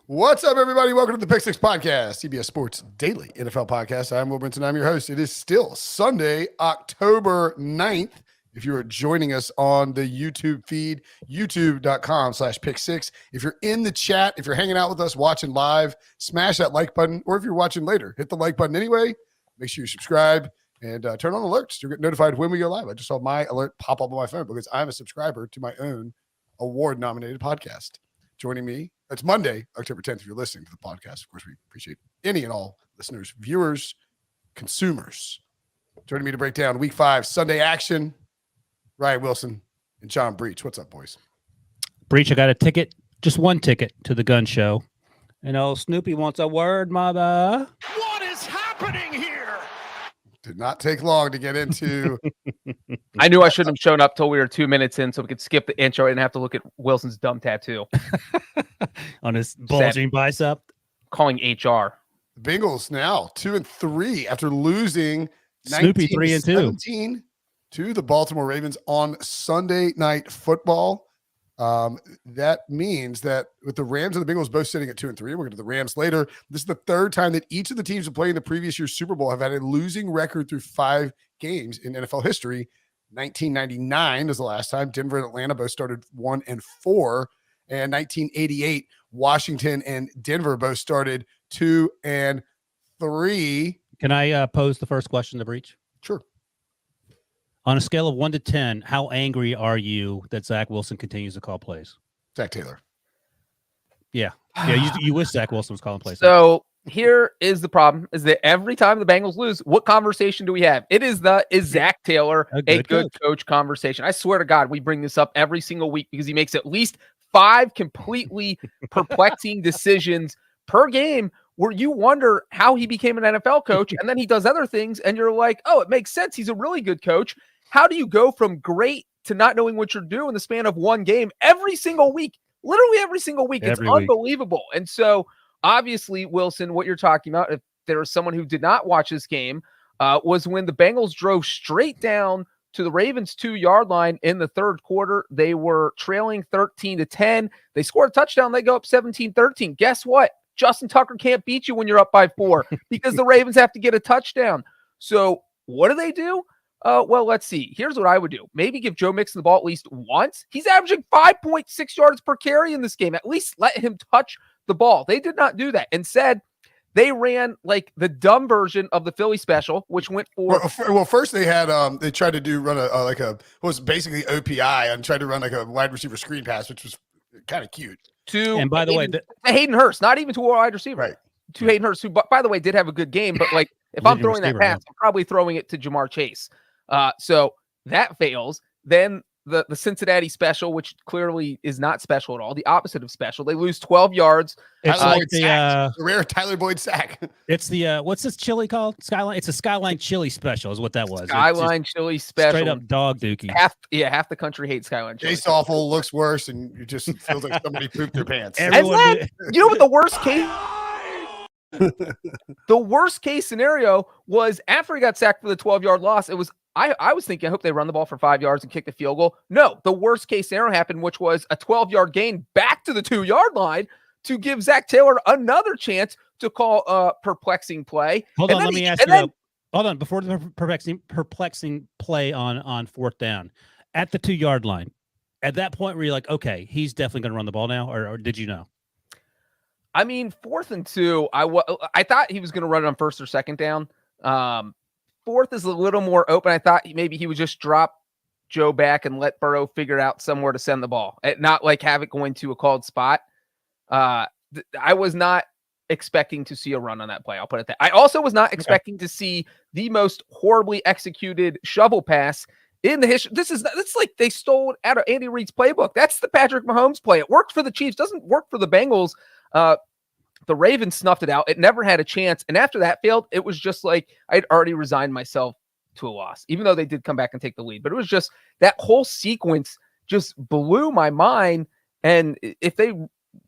What's up, everybody? Welcome to the Pick Six Podcast, CBS Sports Daily NFL Podcast. I'm Will Brinson. I'm your host. It is still Sunday, October 9th. If you are joining us on the YouTube feed, youtube.com/pick6. If you're in the chat, if you're hanging out with us, watching live, smash that like button. Or if you're watching later, hit the like button anyway. Make sure you subscribe and turn on alerts. You'll get notified when we go live. I just saw my alert pop up on my phone because I'm a subscriber to my own award-nominated podcast. Joining me, it's Monday, October 10th, if you're listening to the podcast. Of course, we appreciate any and all listeners, viewers, consumers. Joining me to break down Week 5 Sunday action, Ryan Wilson and John Breech. What's up, boys? Breech, I got a ticket, just one ticket to the gun show. And old Snoopy wants a word, mother. What is happening here? Did not take long to get into. I knew I shouldn't have shown up till we were 2 minutes in so we could skip the intro and have to look at Wilson's dumb tattoo. On his bulging bicep. Calling HR. The Bengals now 2-3 after losing Snoopy 3-2 to the Baltimore Ravens on Sunday Night Football. That means that with the Rams and the Bengals both sitting at 2-3, we'll get to the Rams later. This is the third time that each of the teams that play in the previous year's Super Bowl have had a losing record through 5 games in NFL history. 1999 is the last time. Denver and Atlanta both started 1-4, and 1988, Washington and Denver both started 2-3. Can I pose the first question to Breech? Sure. On a scale of 1 to 10, how angry are you that Zach Wilson continues to call plays? Zach Taylor. Yeah. You wish Zach Wilson was calling plays. So here is the problem: is that every time the Bengals lose, what conversation do we have? It is is Zach Taylor a good coach conversation? I swear to God, we bring this up every single week because he makes at least 5 completely perplexing decisions per game where you wonder how he became an NFL coach, and then he does other things, and you're like, oh, it makes sense. He's a really good coach. How do you go from great to not knowing what you're doing in the span of one game every single week? Literally every single week. It's unbelievable. And so, obviously, Wilson, what you're talking about, if there was someone who did not watch this game, was when the Bengals drove straight down to the Ravens' 2-yard line in the third quarter. They were trailing 13-10. They scored a touchdown. They go up 17-13. Guess what? Justin Tucker can't beat you when you're up by 4 because the Ravens have to get a touchdown. So what do? Well, let's see. Here's what I would do. Maybe give Joe Mixon the ball at least once. He's averaging 5.6 yards per carry in this game. At least let him touch the ball. They did not do that. Instead, they ran like the dumb version of the Philly special, which went for. Well, first they had they tried to run what was basically OPI and tried to run like a wide receiver screen pass, which was kind of cute. And by the way, Hayden Hurst, not even to a wide receiver, right? To Hayden Hurst, who by the way did have a good game, but like if I'm throwing that pass, I'm probably throwing it to Jamar Chase. So that fails. Then the Cincinnati special, which clearly is not special at all, the opposite of special. They lose 12 yards. It's like the rare Tyler Boyd sack. It's the what's this chili called? Skyline. It's a Skyline chili special, is what that was. Skyline chili special. Straight up dog dookie. Half the country hates Skyline chili. Tastes awful, looks worse, and it just feels like somebody pooped their pants. And then, you know what the worst case? The worst case scenario was after he got sacked for the 12-yard loss. It was I was thinking, I hope they run the ball for 5 yards and kick the field goal. No, the worst case scenario happened, which was a 12-yard gain back to the 2-yard line to give Zach Taylor another chance to call a perplexing play. Hold on, let me ask you. Hold on, before the perplexing play on fourth down at the 2-yard line. At that point, were you like, okay, he's definitely going to run the ball now, or did you know? I mean, 4th and 2, I thought he was going to run it on first or second down. 4th is a little more open. I thought maybe he would just drop Joe back and let Burrow figure out somewhere to send the ball, not like have it going to a called spot. I was not expecting to see a run on that play. I'll put it that. I also was not expecting to see the most horribly executed shovel pass in the history. It's like they stole it out of Andy Reid's playbook. That's the Patrick Mahomes play. It worked for the Chiefs. Doesn't work for the Bengals. The Ravens snuffed it out. It never had a chance. And after that failed, it was just like I'd already resigned myself to a loss, even though they did come back and take the lead. But it was just that whole sequence just blew my mind. And if they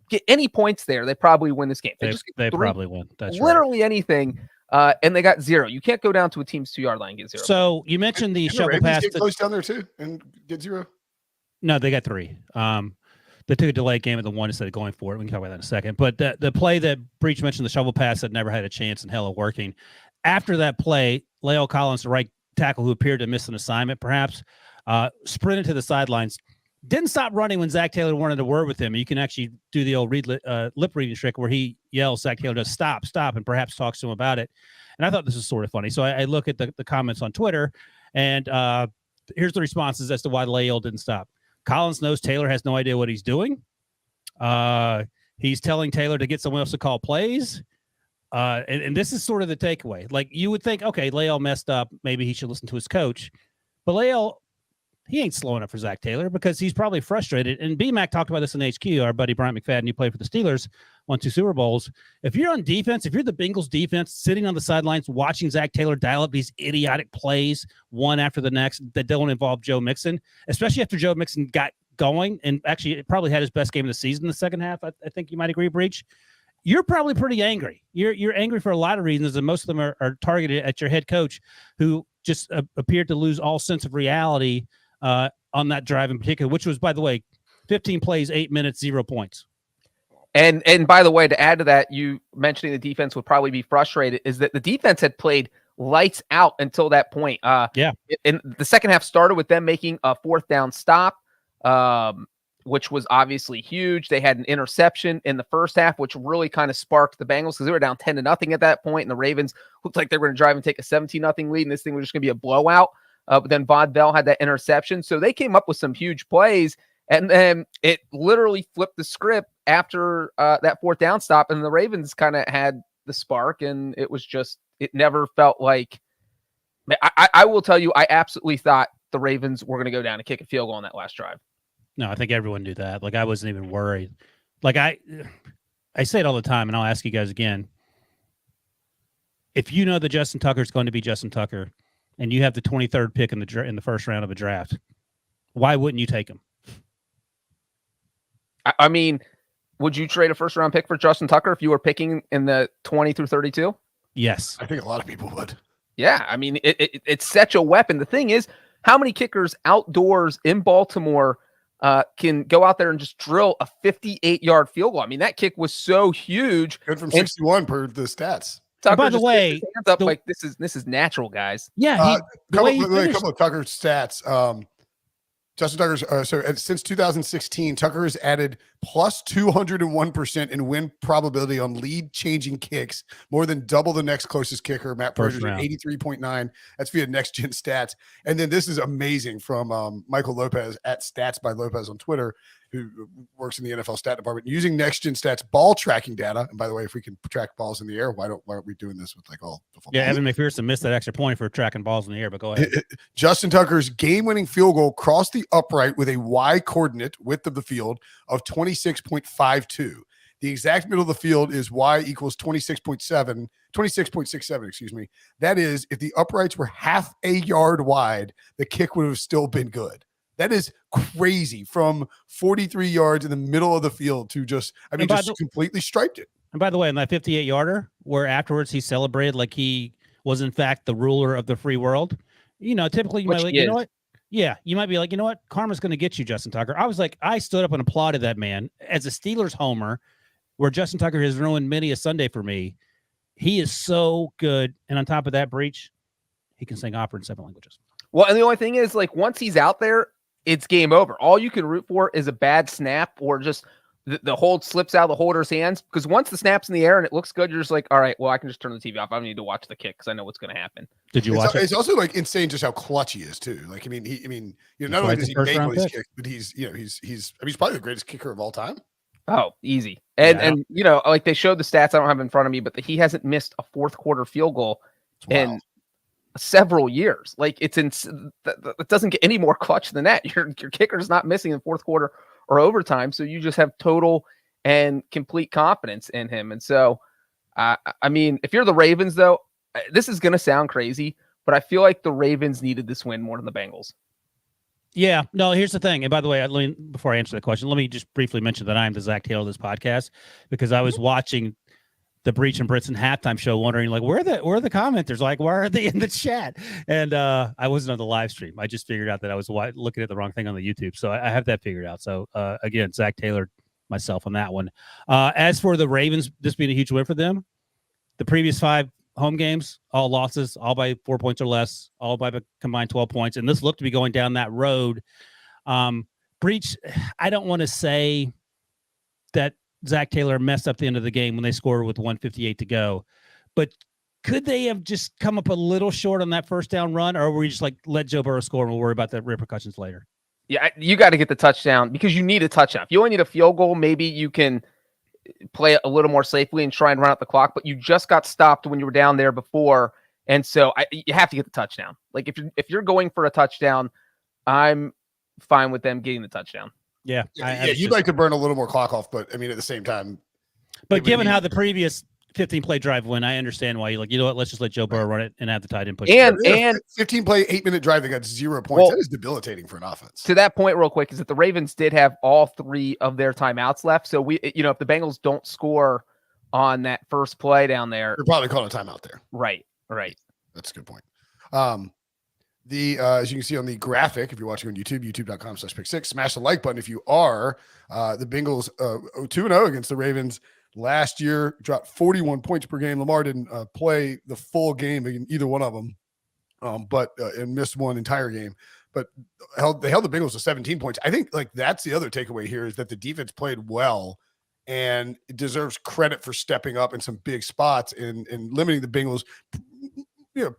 get any points there, they probably win this game. They probably win. That's literally anything. And they got 0. You can't go down to a team's 2-yard line and get 0. So you mentioned the shovel pass. Get close down there too and get 0. No, they got 3. They took a delayed game at the 1 instead of going for it. We can talk about that in a second. But the play that Breech mentioned, the shovel pass that never had a chance in hell of working. After that play, La'el Collins, the right tackle who appeared to miss an assignment, perhaps, sprinted to the sidelines. Didn't stop running when Zach Taylor wanted to word with him. You can actually do the old lip reading trick where he yells, Zach Taylor does stop, and perhaps talks to him about it. And I thought this was sort of funny. So I look at the comments on Twitter, and here's the responses as to why La'el didn't stop. Collins knows Taylor has no idea what he's doing. He's telling Taylor to get someone else to call plays. And this is sort of the takeaway. Like, you would think, okay, La'el messed up. Maybe he should listen to his coach. But La'el, he ain't slowing up for Zach Taylor because he's probably frustrated. And B-Mac talked about this in HQ. Our buddy Bryant McFadden, who played for the Steelers, won 2 Super Bowls. If you're on defense, if you're the Bengals defense, sitting on the sidelines watching Zach Taylor dial up these idiotic plays one after the next that don't involve Joe Mixon, especially after Joe Mixon got going and actually probably had his best game of the season in the second half, I think you might agree, Breech, you're probably pretty angry. You're angry for a lot of reasons, and most of them are targeted at your head coach, who just appeared to lose all sense of reality on that drive in particular, which was, by the way, 15 plays, 8 minutes, 0 points. And by the way, to add to that, you mentioning the defense would probably be frustrated, is that the defense had played lights out until that point. Yeah. And the second half started with them making a 4th down stop, which was obviously huge. They had an interception in the first half, which really kind of sparked the Bengals because they were down 10-0 at that point, and the Ravens looked like they were going to drive and take a 17-0 lead, and this thing was just going to be a blowout. But then Von Bell had that interception. So they came up with some huge plays, and then it literally flipped the script after that 4th down stop, and the Ravens kind of had the spark, and it was just, it never felt like, I will tell you, I absolutely thought the Ravens were going to go down and kick a field goal on that last drive. No, I think everyone knew that. Like, I wasn't even worried. Like, I say it all the time, and I'll ask you guys again. If you know that Justin Tucker is going to be Justin Tucker, and you have the 23rd pick in the first round of a draft, why wouldn't you take him? I mean, would you trade a first-round pick for Justin Tucker if you were picking in the 20 through 32? Yes. I think a lot of people would. Yeah, I mean, it's such a weapon. The thing is, how many kickers outdoors in Baltimore can go out there and just drill a 58-yard field goal? I mean, that kick was so huge. Good from 61 per the stats. Tucker, by the way, hands up like this is natural, guys. Yeah, a couple of Tucker's stats. Justin Tucker's since 2016, Tucker has added plus 201% in win probability on lead-changing kicks, more than double the next closest kicker, Matt Prater's at 83.9. That's via Next Gen Stats. And then this is amazing from Michael Lopez at Stats by Lopez on Twitter, who works in the NFL stat department, using Next Gen Stats ball tracking data. And by the way, if we can track balls in the air, why aren't we doing this with like all the football? Yeah, Evan McPherson missed that extra point for tracking balls in the air, but go ahead. Justin Tucker's game-winning field goal crossed the upright with a Y coordinate width of the field of 26.52. The exact middle of the field is Y equals 26.67, excuse me. That is, if the uprights were half a yard wide, the kick would have still been good. That is crazy, from 43 yards in the middle of the field to just completely striped it. And by the way, in that 58-yarder, where afterwards he celebrated like he was in fact the ruler of the free world, typically you might be like, you know what? Yeah, you might be like, you know what? Karma's going to get you, Justin Tucker. I stood up and applauded that man as a Steelers homer, where Justin Tucker has ruined many a Sunday for me. He is so good. And on top of that, Breech, he can sing opera in 7 languages. Well, and the only thing is, like, once he's out there, it's game over. All you can root for is a bad snap or just the hold slips out of the holder's hands. Because once the snap's in the air and it looks good, you're just like, all right, well, I can just turn the TV off. I don't need to watch the kick because I know what's going to happen. Did you watch it? It's also like insane just how clutch he is too. Like, not only does he make all these kicks, but he's probably the greatest kicker of all time. Oh, easy. And like they showed the stats, I don't have in front of me, but he hasn't missed a fourth quarter field goal in several years. Like, it doesn't get any more clutch than that. Your kicker's not missing in the fourth quarter or overtime, so you just have total and complete confidence in him. And so, I mean, if you're the Ravens, though, this is going to sound crazy, but I feel like the Ravens needed this win more than the Bengals. Yeah, no, here's the thing. And by the way, before I answer the question, let me just briefly mention that I am the Zach Taylor of this podcast, because I was watching the Breech and Brinson halftime show, wondering like where are the commenters? Like, why are they in the chat? And I wasn't on the live stream. I just figured out that I was looking at the wrong thing on the YouTube. So I have that figured out. So again, Zach Taylor, myself on that one. As for the Ravens, this being a huge win for them, the previous 5 home games, all losses, all by 4 points or less, all by a combined 12 points. And this looked to be going down that road. Breech, I don't want to say that Zach Taylor messed up the end of the game when they scored with 1:58 to go, but could they have just come up a little short on that first down run, or were you just like, let Joe Burrow score and we'll worry about the repercussions later? Yeah, you got to get the touchdown because you need a touchdown. If you only need a field goal, maybe you can play it a little more safely and try and run out the clock, but you just got stopped when you were down there before. And so you have to get the touchdown. Like if you're going for a touchdown, I'm fine with them getting the touchdown. Yeah. You'd like to burn a little more clock off, but I mean, at the same time. But given how the previous 15-play drive went, I understand why you're like, you know what, let's just let Joe Burrow run it and have the tight end push. And 15-play, 8-minute drive that got 0 points. Well, that is debilitating for an offense. To that point, real quick, is that the Ravens did have all 3 of their timeouts left. So if the Bengals don't score on that first play down there, they're probably calling a timeout there. Right. That's a good point. As you can see on the graphic, if you're watching on YouTube, youtube.com/pick6, smash the like button if you are. The Bengals 2-0 against the Ravens last year, dropped 41 points per game. Lamar didn't play the full game in either one of them, but and missed one entire game. But they held the Bengals to 17 points. I think like that's the other takeaway here is that the defense played well and it deserves credit for stepping up in some big spots and limiting the Bengals.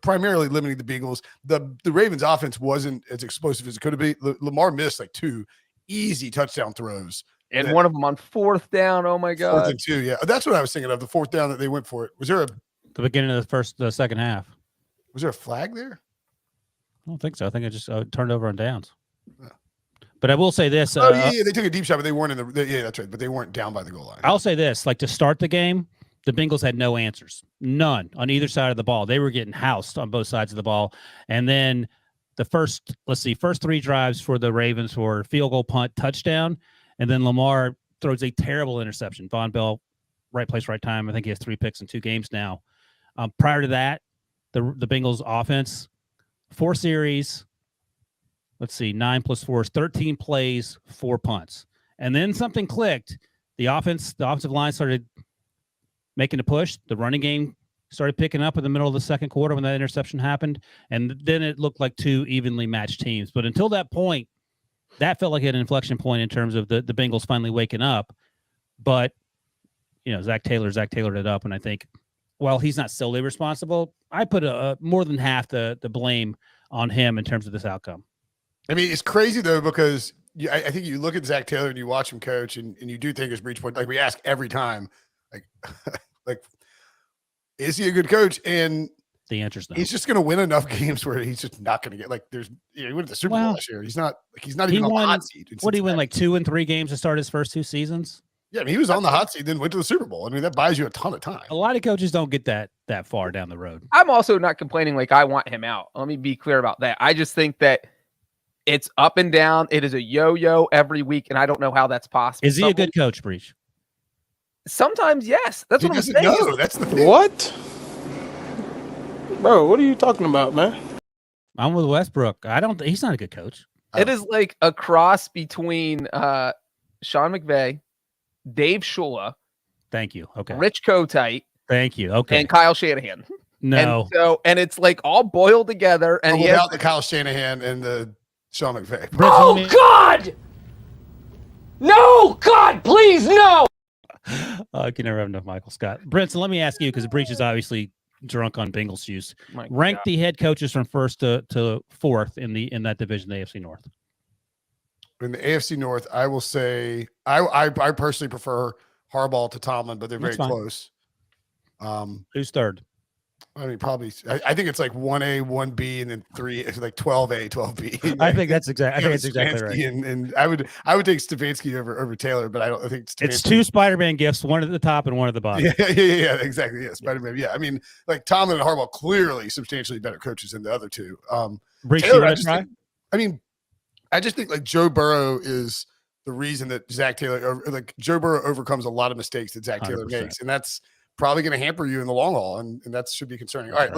Primarily limiting the Bengals. The Ravens offense wasn't as explosive as it could have been. Lamar missed like 2 easy touchdown throws. And one of them on 4th down. Oh my God. 4th and 2. Yeah. That's what I was thinking of. The 4th down that they went for it. Was there the beginning of the second half? Was there a flag there? I don't think so. I think it just turned over on downs. Yeah. But I will say this. They took a deep shot, but they weren't yeah, that's right. But they weren't down by the goal line. I'll say this, like to start the game, the Bengals had no answers, none on either side of the ball. They were getting housed on both sides of the ball. And then the first 3 drives for the Ravens were field goal, punt, touchdown. And then Lamar throws a terrible interception. Von Bell, right place, right time. I think he has 3 picks in 2 games now. Prior to that, the Bengals offense, 4 series, 9 + 4 is 13 plays, 4 punts. And then something clicked. The offensive line started making a push. The running game started picking up in the middle of the second quarter when that interception happened. And then it looked like 2 evenly matched teams. But until that point, that felt like an inflection point in terms of the Bengals finally waking up. But, Zach Taylor Taylored it up. And I think, while he's not solely responsible, I put more than half the blame on him in terms of this outcome. I mean, it's crazy, though, because I think you look at Zach Taylor and you watch him coach and you do think his Breech point, like we ask every time, like, is he a good coach? And the answer's no. He's just going to win enough games where he's just not going to get he went to the Super Bowl last year. He's not even on the hot seat. What did he win, like 2 and 3 games to start his first 2 seasons? Yeah, I mean, he was on the hot seat, then went to the Super Bowl. I mean, that buys you a ton of time. A lot of coaches don't get that far down the road. I'm also not complaining like I want him out. Let me be clear about that. I just think that it's up and down. It is a yo-yo every week, and I don't know how that's possible. Is he a good coach, Breech? Sometimes, yes. That's what I'm saying. No, that's the thing. What? Bro, what are you talking about, man? I'm with Westbrook. He's not a good coach. It is like a cross between Sean McVay, Dave Shula. Thank you. Okay. Rich Kotite. Thank you. Okay. And Kyle Shanahan. No. And it's like all boiled together. And without the Kyle Shanahan and the Sean McVay. Oh, God! No, God, please, no! I can never have enough Michael Scott. Brinson, let me ask you, because Breech is obviously drunk on Bengals juice. Rank the head coaches from first to fourth in that division, the AFC North. In the AFC North, I will say I personally prefer Harbaugh to Tomlin, but they're very close. Who's third? I mean, probably. I think it's like 1A, 1B, and then 3. It's like 12A, 12B. I think that's exactly. I think it's exactly right. And I would take Stefanski over Taylor, but I think Stefanski. It's 2 Spider-Man gifts, one at the top and one at the bottom. Yeah, exactly. Yeah, Spider-Man. Yeah, I mean, like Tomlin and Harbaugh clearly substantially better coaches than the other 2. Breech, Taylor, I just think like Joe Burrow is the reason that Zach Taylor, like Joe Burrow overcomes a lot of mistakes that Zach Taylor 100%. makes, and that's probably going to hamper you in the long haul, and that should be concerning. All right,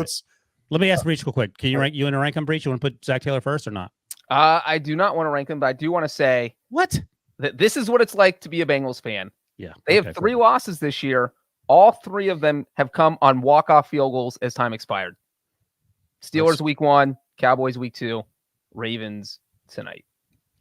let me ask Breech real quick. Can you rank you in a rank on Breech? You want to put Zach Taylor first or not? I do not want to rank him, but I do want to say that this is what it's like to be a Bengals fan. Yeah, they have 3 losses this year. All 3 of them have come on walk-off field goals as time expired. Steelers week 1, Cowboys week 2, Ravens tonight.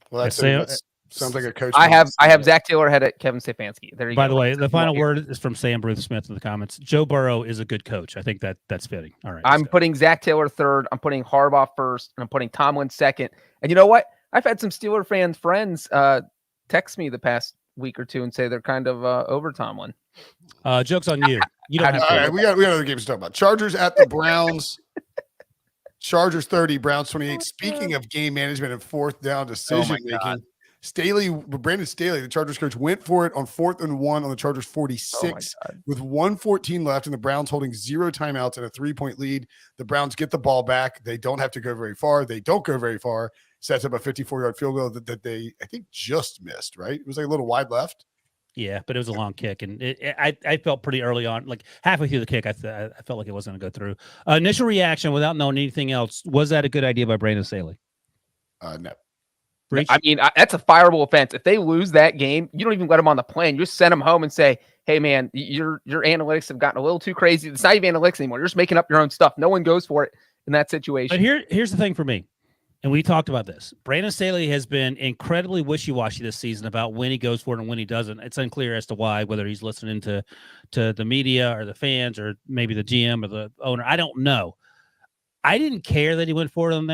Well, that sounds like a coach. I have Zach Taylor ahead at Kevin Stefanski. There you go. By the way, the final word is from Sam Bruce Smith in the comments. Joe Burrow is a good coach. I think that's fitting. All right. I'm putting Zach Taylor third. I'm putting Harbaugh first, and I'm putting Tomlin second. And you know what? I've had some Steeler friends text me the past week or two and say they're kind of over Tomlin. Joke's on you. You don't have to. All right, we got other games to talk about. Chargers at the Browns. Chargers 30, Browns 28. Speaking of game management and fourth down decision making, Brandon Staley, the Chargers coach, went for it on 4th and 1 on the Chargers 46 with 1:14 left, and the Browns holding 0 timeouts and a 3-point lead. The Browns get the ball back. They don't have to go very far. They don't go very far. Sets up a 54-yard field goal that they, I think, just missed, right? It was like a little wide left. Yeah, but it was a long kick, and I felt pretty early on, like halfway through the kick, I felt like it wasn't going to go through. Initial reaction without knowing anything else, was that a good idea by Brandon Staley? No. Breech? I mean, that's a fireable offense. If they lose that game, you don't even let them on the plane. You just send them home and say, hey, man, your analytics have gotten a little too crazy. It's not even analytics anymore. You're just making up your own stuff. No one goes for it in that situation. But here's the thing for me, and we talked about this. Brandon Staley has been incredibly wishy-washy this season about when he goes for it and when he doesn't. It's unclear as to why, whether he's listening to the media or the fans or maybe the GM or the owner. I don't know. I didn't care that he went for it on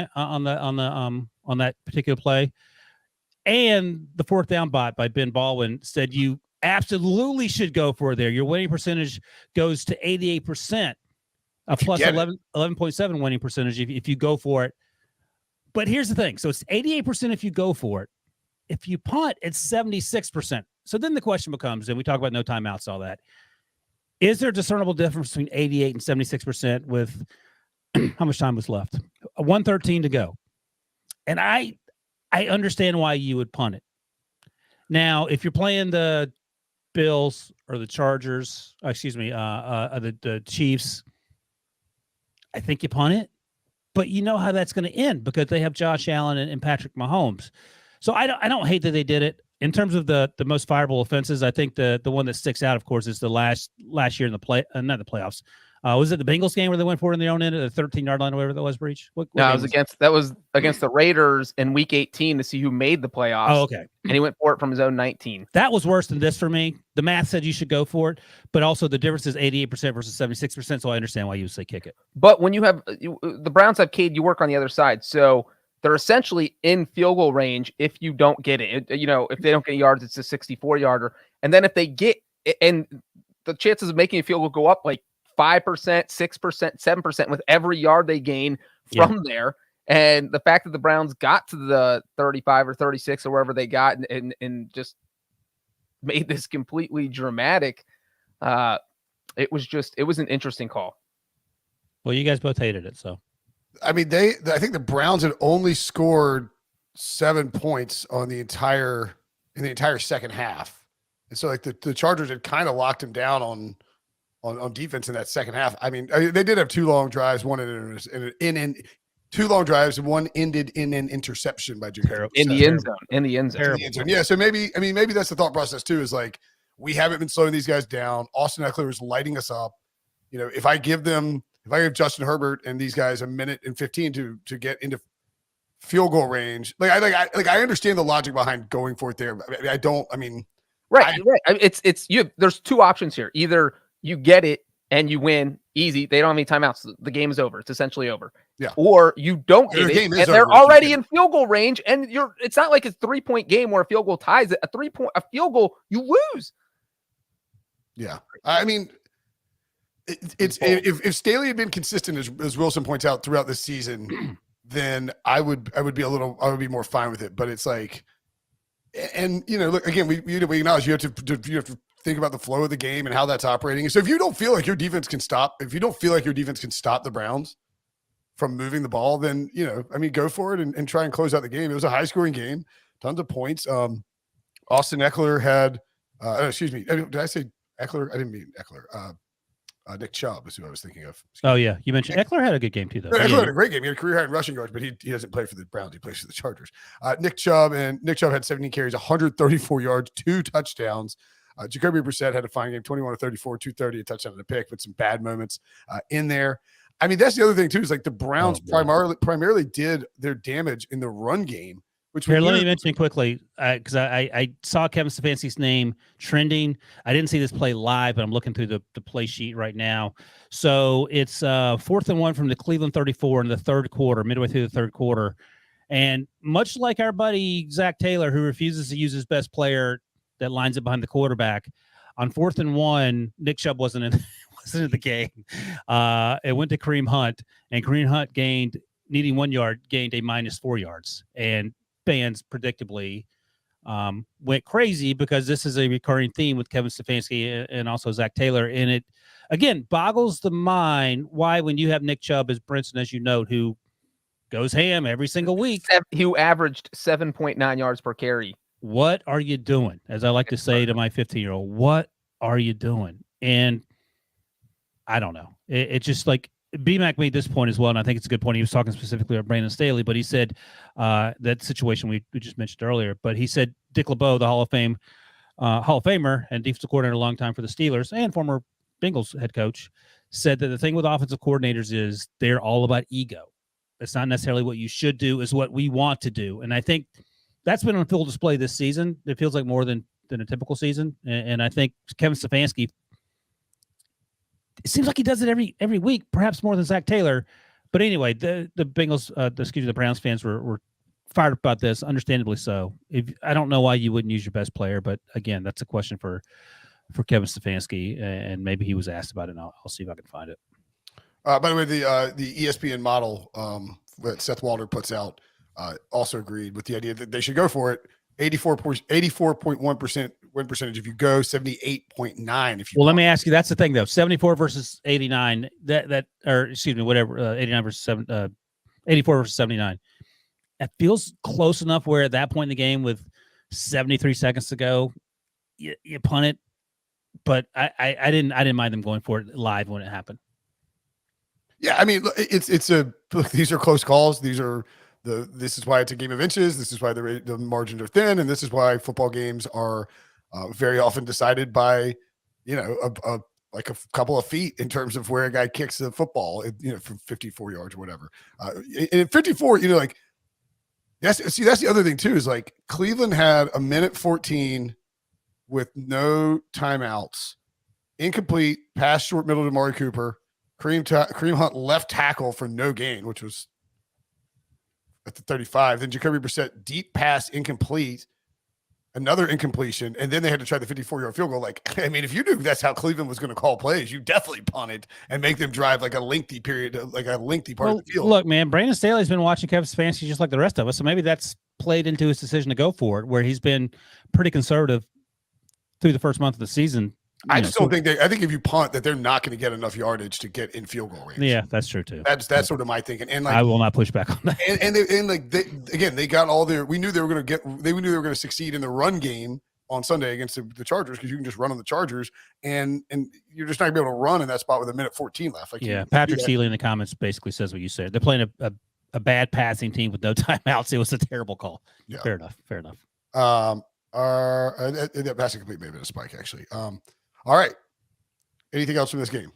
that particular play. And the 4th down bot by Ben Baldwin said you absolutely should go for it there. Your winning percentage goes to 88%, a plus 11.7 winning percentage if you go for it. But here's the thing. So it's 88% if you go for it. If you punt, it's 76%. So then the question becomes, and we talk about no timeouts, all that. Is there a discernible difference between 88 and 76% with how much time was left? 1:13 to go. And I understand why you would punt it. Now, if you're playing the Bills or the Chargers, the Chiefs, I think you punt it. But you know how that's going to end because they have Josh Allen and Patrick Mahomes. So I don't hate that they did it. In terms of the most fireable offenses, I think the one that sticks out, of course, is the last year in the not the playoffs. Was it the Bengals game where they went for it in their own end at the 13-yard line or whatever that was, Breech? What no, that was against the Raiders in Week 18 to see who made the playoffs. Oh, okay. And he went for it from his own 19. That was worse than this for me. The math said you should go for it, but also the difference is 88% versus 76%, so I understand why you would say kick it. But when you have the Browns have Cade, you work on the other side, so they're essentially in field goal range if you don't get it. If they don't get yards, it's a 64-yarder. And then if they get – and the chances of making a field goal go up like 5%, 6%, 7% with every yard they gain from there. And the fact that the Browns got to the 35 or 36 or wherever they got and just made this completely dramatic, it was an interesting call. Well, you guys both hated it, so. I mean, I think the Browns had only scored 7 points in the entire second half. And so like the Chargers had kind of locked him down on defense in that second half. I mean, they did have 2 long drives, one in 2 long drives, and one ended in an interception by Jim in the end zone. Yeah. So maybe that's the thought process too, is like, we haven't been slowing these guys down. Austin Eckler is lighting us up. If I give Justin Herbert and these guys a minute and 15 to get into field goal range, I understand the logic behind going for it there. Right. It's you. There's 2 options here. Either you get it and you win easy. They don't have any timeouts. The game is over. It's essentially over. Yeah. Or you don't get it, and they're already in field goal range, and it's not like it's a 3-point game where a field goal ties it. A field goal, you lose. Yeah. I mean, if Staley had been consistent, as Wilson points out, throughout this season, then I would be more fine with it. But it's like, and look, again, we acknowledge you have to think about the flow of the game and how that's operating. So if you don't feel like your defense can stop the Browns from moving the ball, then go for it and try and close out the game. It was a high scoring game, tons of points. Austin Eckler had, excuse me, did I say Eckler? I didn't mean Eckler. Nick Chubb is who I was thinking of. Oh, yeah. You mentioned Eckler had a good game, too, though. Eckler had a great game. He had a career high in rushing yards, but he doesn't play for the Browns. He plays for the Chargers. Nick Chubb had 17 carries, 134 yards, 2 touchdowns. Jacoby Brissett had a fine game, 21 to 34, 230, a touchdown and a pick, with some bad moments in there. I mean, that's the other thing, too, is like the Browns primarily did their damage in the run game. Here, let me mention quickly, because I saw Kevin Stefanski's name trending. I didn't see this play live, but I'm looking through the play sheet right now. So it's 4th and 1 from the Cleveland 34 in the third quarter, midway through the third quarter. And much like our buddy Zach Taylor, who refuses to use his best player that lines up behind the quarterback, on 4th and 1, Nick Chubb wasn't in the game. It went to Kareem Hunt, and Kareem Hunt needing 1 yard, gained a -4 yards. And fans predictably went crazy because this is a recurring theme with Kevin Stefanski and also Zach Taylor. And it, again, boggles the mind why, when you have Nick Chubb as Brinson, as you note, who goes ham every single week, who averaged 7.9 yards per carry. What are you doing? As I like to say to my 15-year-old, what are you doing? And I don't know. It's just like, BMAC made this point as well, and I think it's a good point. He was talking specifically about Brandon Staley, but he said that situation we just mentioned earlier. But he said Dick LeBeau, the Hall of Famer and defensive coordinator a long time for the Steelers and former Bengals head coach, said that the thing with offensive coordinators is they're all about ego. It's not necessarily what you should do, is what we want to do. And I think that's been on full display this season. It feels like more than a typical season. And I think Kevin Stefanski, it seems like he does it every week, perhaps more than Zach Taylor. But anyway, the Bengals, the Browns fans were fired up about this, understandably so. I don't know why you wouldn't use your best player, but again, that's a question for Kevin Stefanski, and maybe he was asked about it. And I'll see if I can find it. By the way, the ESPN model that Seth Walder puts out also agreed with the idea that they should go for it. 84.1% win percentage if you go, 78.9 if you. Well, let me ask you. That's the thing, though. 74 versus 89. Or excuse me, whatever. 89 versus 84 versus 79. It feels close enough where at that point in the game, with 73 seconds to go, you punt it. But I didn't mind them going for it live when it happened. Yeah, I mean, look, these are close calls. This is why it's a game of inches. This is why the margins are thin, and this is why football games are very often decided by, a couple of feet in terms of where a guy kicks the football, from 54 yards or whatever. And at 54, that's the other thing too, is like Cleveland had a minute 14 with no timeouts, incomplete pass short middle to Amari Cooper, Kareem Hunt left tackle for no gain, which was at the 35. Then Jacoby Brissett deep pass incomplete, another incompletion, and then they had to try the 54-yard field goal. Like, I mean, if you knew that's how Cleveland was going to call plays, you definitely punted and make them drive like a lengthy period, like a lengthy part of the field. Look, man, Brandon Staley's been watching Kevin Stefanski just like the rest of us, so maybe that's played into his decision to go for it, where he's been pretty conservative through the first month of the season. I think if you punt, that they're not going to get enough yardage to get in field goal range. Yeah, that's true too. That's sort of my thinking. And like, I will not push back on that. They got all their. We knew they were going to succeed in the run game on Sunday against the Chargers, because you can just run on the Chargers, and you're just not going to be able to run in that spot with a minute 14 left. Like, yeah, Patrick Seeley in the comments basically says what you said. They're playing a bad passing team with no timeouts. It was a terrible call. Yeah. Fair enough. That passing complete may have been a spike, actually. All right. Anything else from this game?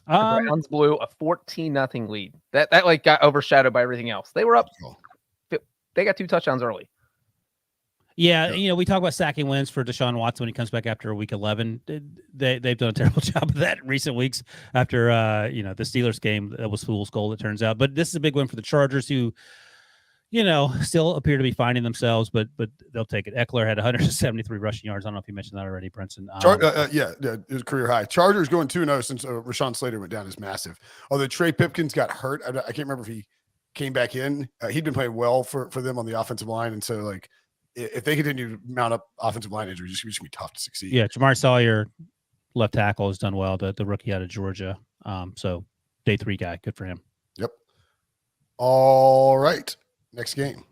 The Browns blew a 14-0 lead. That like got overshadowed by everything else. They were up. They got 2 touchdowns early. Yeah, we talk about sacking wins for Deshaun Watson when he comes back after week 11. They've done a terrible job of that in recent weeks after the Steelers game. That was fool's gold, it turns out. But this is a big win for the Chargers, who still appear to be finding themselves, but they'll take it. Eckler had 173 rushing yards. I don't know if you mentioned that already, Brinson. It was career high. Chargers going 2-0 since Rashawn Slater went down is massive. Although Trey Pipkins got hurt, I can't remember if he came back in. He'd been playing well for them on the offensive line, and so like if they continue to mount up offensive line injuries, it's going to be tough to succeed. Yeah, Jamar Sawyer, left tackle, has done well. The rookie out of Georgia. So day 3 guy, good for him. Yep. All right. Next game.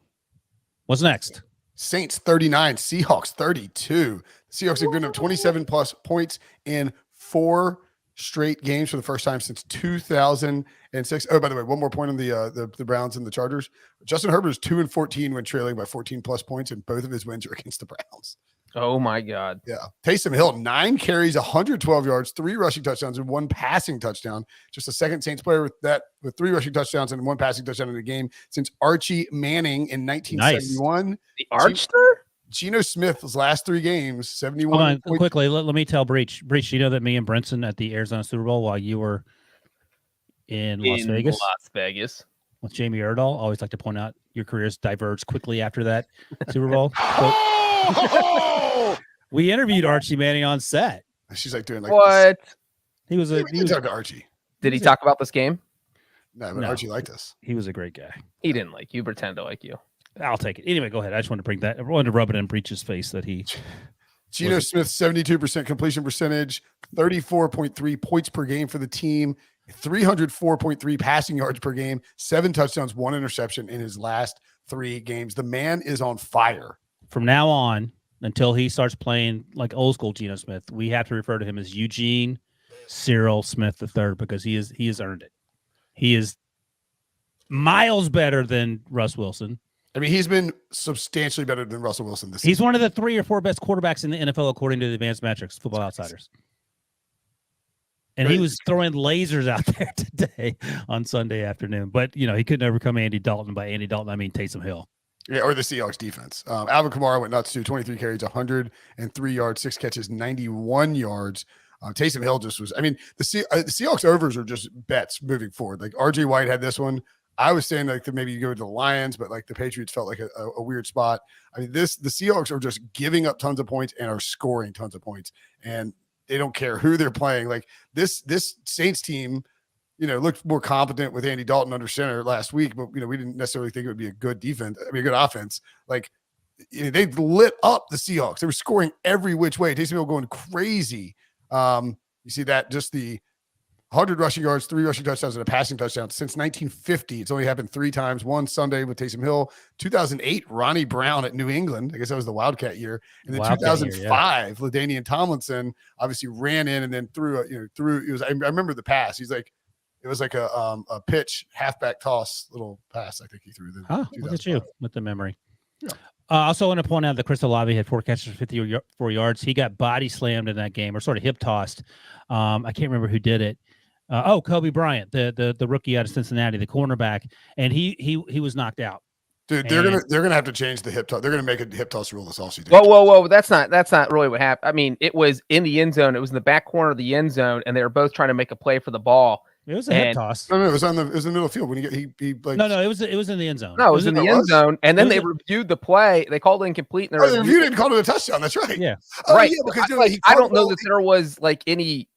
What's next? Saints 39, Seahawks 32. The Seahawks have given up 27 plus points in 4 straight games for the first time since 2006. Oh, by the way, one more point on the Browns and the Chargers. Justin Herbert is 2-14 when trailing by 14 plus points, and both of his wins are against the Browns. Oh my God. Yeah. Taysom Hill, 9 carries, 112 yards, 3 rushing touchdowns, and 1 passing touchdown. Just the second Saints player with 3 rushing touchdowns and 1 passing touchdown in a game since Archie Manning in 1971. Nice. The Archster? Geno Smith's last 3 games, 71. Hold on, quickly, let me tell Breech. Breech, you know that me and Brinson at the Arizona Super Bowl while you were in Las Vegas with Jamie Erdahl, always like to point out your careers diverged quickly after that Super Bowl. We interviewed Archie Manning on set. She's like doing like what? This. He was talk to Archie. Did he talk about this game? No, Archie liked us. He was a great guy. He didn't like you. Pretend to like you. I'll take it. Anyway, go ahead. I just wanted to bring that. I wanted to rub it in Breech's face that he. Geno Smith, 72% completion percentage, 34.3 points per game for the team, 304.3 passing yards per game, 7 touchdowns, 1 interception in his last 3 games. The man is on fire. From now on, until he starts playing like old school Geno Smith, we have to refer to him as Eugene Cyril Smith III because he has earned it. He is miles better than Russ Wilson. I mean, he's been substantially better than Russell Wilson this season. He's one of the 3 or 4 best quarterbacks in the NFL according to the advanced metrics, Football Outsiders. And he was throwing lasers out there today on Sunday afternoon. But, he couldn't overcome Andy Dalton. By Andy Dalton, I mean Taysom Hill. Yeah, or the Seahawks defense. Alvin Kamara went nuts too. 23 carries, 103 yards, 6 catches, 91 yards. Taysom Hill just was. I mean, the Seahawks overs are just bets moving forward. Like RJ White had this one. I was saying like maybe you go to the Lions, but like the Patriots felt like a weird spot. I mean, the Seahawks are just giving up tons of points and are scoring tons of points, and they don't care who they're playing. Like this Saints team, looked more competent with Andy Dalton under center last week, but we didn't necessarily think it would be a good defense. I mean, a good offense. Like they lit up the Seahawks. They were scoring every which way. Taysom Hill going crazy. You see that just the 100 rushing yards, 3 rushing touchdowns, and a passing touchdown since 1950. It's only happened 3 times. One Sunday with Taysom Hill, 2008, Ronnie Brown at New England. I guess that was the Wildcat year. And then 2005, LaDainian Tomlinson obviously ran in and then threw. It was. I remember the pass. He's like, it was like a pitch, halfback toss, little pass. I think he threw. Look at you with the memory. Yeah. I also want to point out that Chris Olave had 4 catches for 54 yards. He got body slammed in that game, or sort of hip tossed. I can't remember who did it. Kobe Bryant, the rookie out of Cincinnati, the cornerback, and he was knocked out. Dude, they're gonna have to change the hip toss. They're gonna make a hip toss rule this offseason. Whoa! That's not really what happened. I mean, it was in the end zone. It was in the back corner of the end zone, and they were both trying to make a play for the ball. It was a hip toss. No, it was in the middle of the field when he like. No, it was in the end zone. No, it was in the end zone, and then they reviewed the play. They called it incomplete. And they reviewed it and called it a touchdown. That's right. Yeah, right. Yeah, because I don't know that there was like any.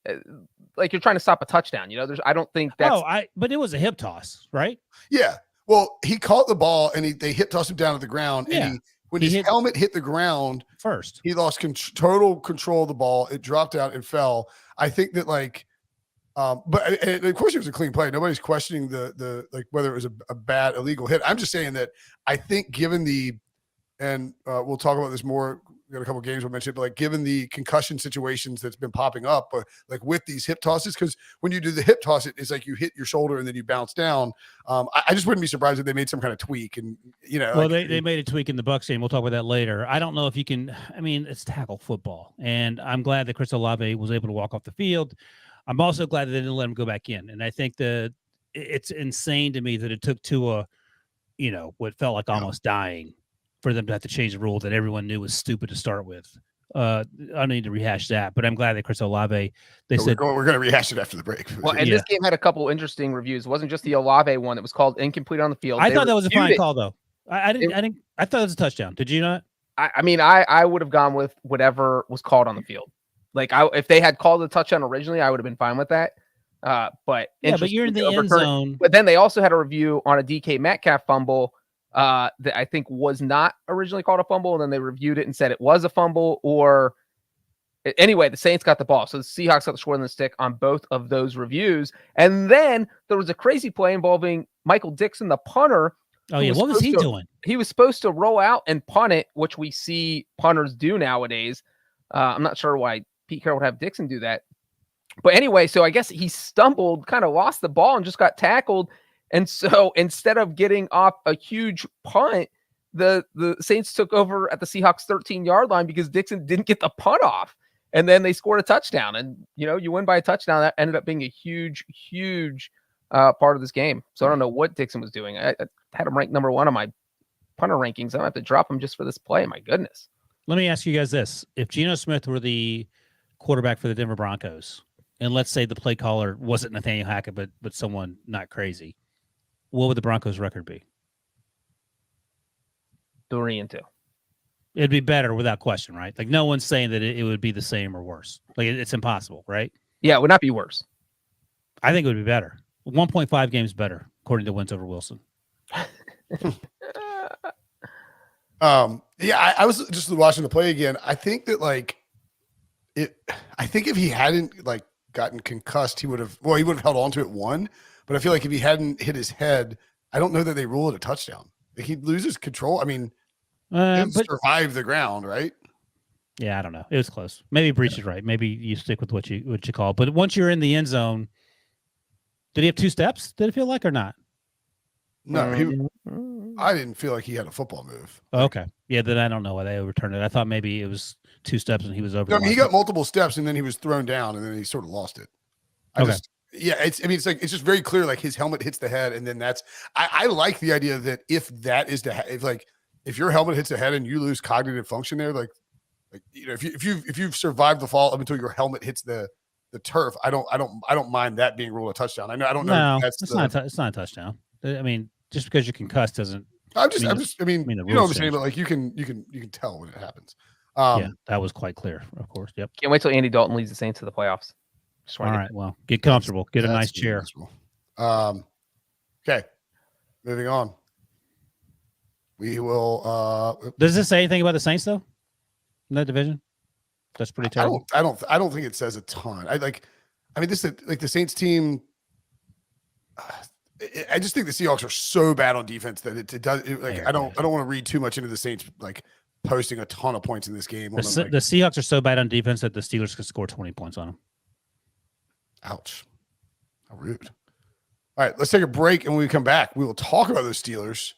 Like you're trying to stop a touchdown, I don't think that's. But it was a hip toss, right? Yeah. Well, he caught the ball and they hip tossed him down to the ground. Yeah. And when his helmet hit the ground first, he lost total control of the ball. It dropped out and fell. I think that but of course it was a clean play. Nobody's questioning the whether it was a bad illegal hit. I'm just saying that I think given and we'll talk about this more. We got a couple of games we'll mention, but given the concussion situations that's been popping up, with these hip tosses, because when you do the hip toss, it's like you hit your shoulder and then you bounce down. I just wouldn't be surprised if they made some kind of tweak. And well, they made a tweak in the Bucs game. We'll talk about that later. I don't know if you can. I mean, it's tackle football, and I'm glad that Chris Olave was able to walk off the field. I'm also glad that they didn't let him go back in, and I think it's insane to me that it took Tua, what felt like almost dying, for them to have to change the rule that everyone knew was stupid to start with. I don't need to rehash that, but I'm glad that Chris Olave, said we're going to rehash it after the break. Well, and this game had a couple interesting reviews. It wasn't just the Olave one that was called incomplete on the field. I thought that was a fine call, though. I thought it was a touchdown. Did you not? I would have gone with whatever was called on the field. If they had called the touchdown originally, I would have been fine with that. But you're in the end zone. But then they also had a review on a DK Metcalf fumble that I think was not originally called a fumble, and then they reviewed it and said it was a fumble. Or anyway, the Saints got the ball, so the Seahawks got the short end of the stick on both of those reviews. And then there was a crazy play involving Michael Dixon, the punter. Oh yeah, what was he doing? He was supposed to roll out and punt it, which we see punters do nowadays. I'm not sure why Pete Carroll would have Dixon do that. But anyway, so I guess he stumbled, kind of lost the ball and just got tackled. And so instead of getting off a huge punt, the Saints took over at the Seahawks 13-yard line because Dixon didn't get the punt off. And then they scored a touchdown. And, you win by a touchdown. That ended up being a huge, huge part of this game. So I don't know what Dixon was doing. I had him ranked number 1 on my punter rankings. I'm going to have to drop him just for this play. My goodness. Let me ask you guys this. If Geno Smith were the quarterback for the Denver Broncos, and let's say the play caller wasn't Nathaniel Hackett, but someone not crazy, what would the Broncos' record be? 3-2. It'd be better without question, right? Like no one's saying that it would be the same or worse. Like it's impossible, right? Yeah, it would not be worse. I think it would be better. 1.5 games better, according to wins over Wilson. Yeah, I was just watching the play again. I think that I think if he hadn't gotten concussed, he would have held on to it one. But I feel like if he hadn't hit his head, I don't know that they rule it a touchdown. Like he loses control. I mean, but survive the ground, right? Yeah, I don't know. It was close. Maybe Breech is right. Maybe you stick with what you call. But once you're in the end zone, did he have 2 steps? Did it feel like or not? No, I didn't feel like he had a football move. Okay. Yeah, then I don't know why they overturned it. I thought maybe it was 2 steps and he was over. No, I mean, he got multiple steps and then he was thrown down and then he sort of lost it. It's just very clear. Like his helmet hits the head and then that's. I like the idea that if that is if your helmet hits the head and you lose cognitive function there, if you've survived the fall up until your helmet hits the turf, I don't mind that being ruled a touchdown. I don't know. No, it's not a touchdown. I mean, just because you're concussed doesn't. I mean, you know what I'm saying, but you can tell when it happens. Yeah, that was quite clear. Of course. Yep. Can't wait till Andy Dalton leads the Saints to the playoffs. All right. Well, get comfortable. Get a nice chair. Okay. Moving on. We will. Does this say anything about the Saints though? In that division, that's pretty terrible. I don't think it says a ton. This is the Saints team. I just think the Seahawks are so bad on defense that it does. I don't want to read too much into the Saints posting a ton of points in this game. The Seahawks are so bad on defense that the Steelers could score 20 points on them. Ouch! How rude. All right, let's take a break, and when we come back, we will talk about those Steelers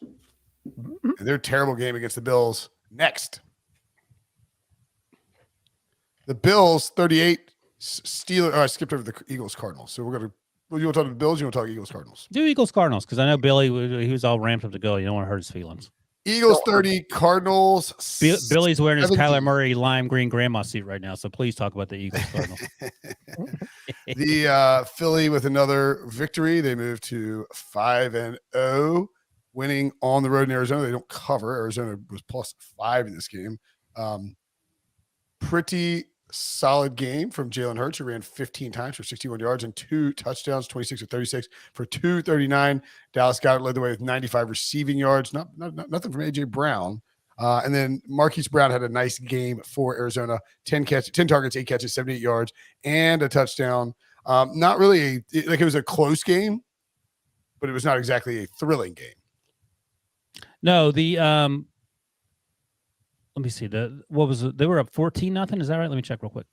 and their terrible game against the Bills next. The Bills 38, Steelers. I skipped over the Eagles-Cardinals, so we're gonna. You want to talk the Bills? You want to talk Eagles-Cardinals? Do Eagles-Cardinals because I know Billy. He was all ramped up to go. You don't want to hurt his feelings. Eagles 30, Cardinals. Billy's wearing his 17. Kyler Murray lime green grandma suit right now, so please talk about the Eagles-Cardinals. The Philly with another victory. They move to 5-0, winning on the road in Arizona. They don't cover. Arizona was +5 in this game. Pretty solid game from Jalen Hurts, who ran 15 times for 61 yards and 2 touchdowns, 26 of 36 for 239. Dallas Goedert led the way with 95 receiving yards. Nothing from A.J. Brown. And then Marquise Brown had a nice game for Arizona. 10 targets, 8 catches, 78 yards, and a touchdown. Not really it was a close game, but it was not exactly a thrilling game. No, let me see. They were up 14-0. Is that right? Let me check real quick.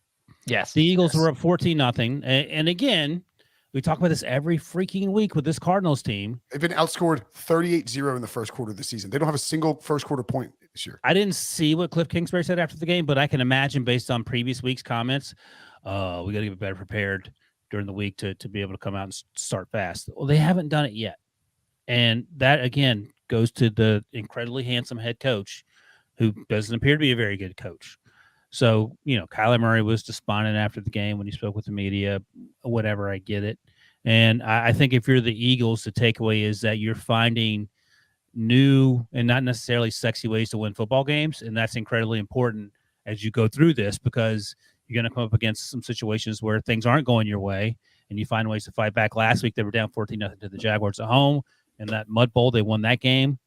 Yes. The Eagles were up 14-0. And again, we talk about this every freaking week with this Cardinals team. They've been outscored 38-0 in the first quarter of the season. They don't have a single first quarter point this year. I didn't see what Cliff Kingsbury said after the game, but I can imagine based on previous week's comments, we got to get better prepared during the week to be able to come out and start fast. Well, they haven't done it yet. And that, again, goes to the incredibly handsome head coach who doesn't appear to be a very good coach. So, Kyler Murray was despondent after the game when he spoke with the media, whatever, I get it. And I think if you're the Eagles, the takeaway is that you're finding new and not necessarily sexy ways to win football games. And that's incredibly important as you go through this because you're going to come up against some situations where things aren't going your way and you find ways to fight back. Last week, they were down 14-0 to the Jaguars at home. In that mud bowl, they won that game.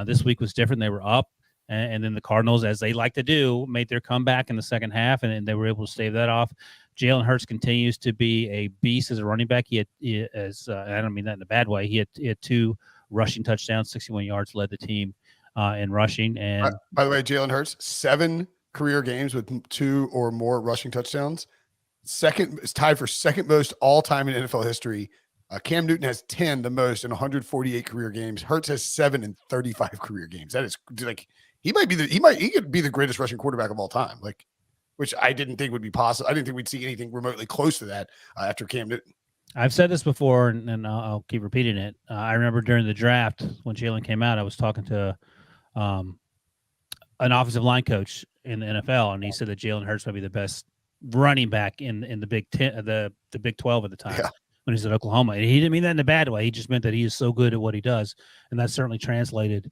This week was different. They were up. And then the Cardinals, as they like to do, made their comeback in the second half, and they were able to stave that off. Jalen Hurts continues to be a beast as a running back. I don't mean that in a bad way. He had 2 rushing touchdowns, 61 yards, led the team in rushing. And by the way, Jalen Hurts, 7 career games with 2 or more rushing touchdowns. Second is tied for second most all time in NFL history. Cam Newton has 10, the most in 148 career games. Hurts has 7 in 35 career games. That is like he could be the greatest rushing quarterback of all time. Like, which I didn't think would be possible. I didn't think we'd see anything remotely close to that after Cam Newton. I've said this before, and I'll keep repeating it. I remember during the draft when Jalen came out, I was talking to an offensive line coach in the NFL, and he said that Jalen Hurts might be the best running back in the Big 10, the Big 12 at the time when he was at Oklahoma. And he didn't mean that in a bad way. He just meant that he is so good at what he does, and that certainly translated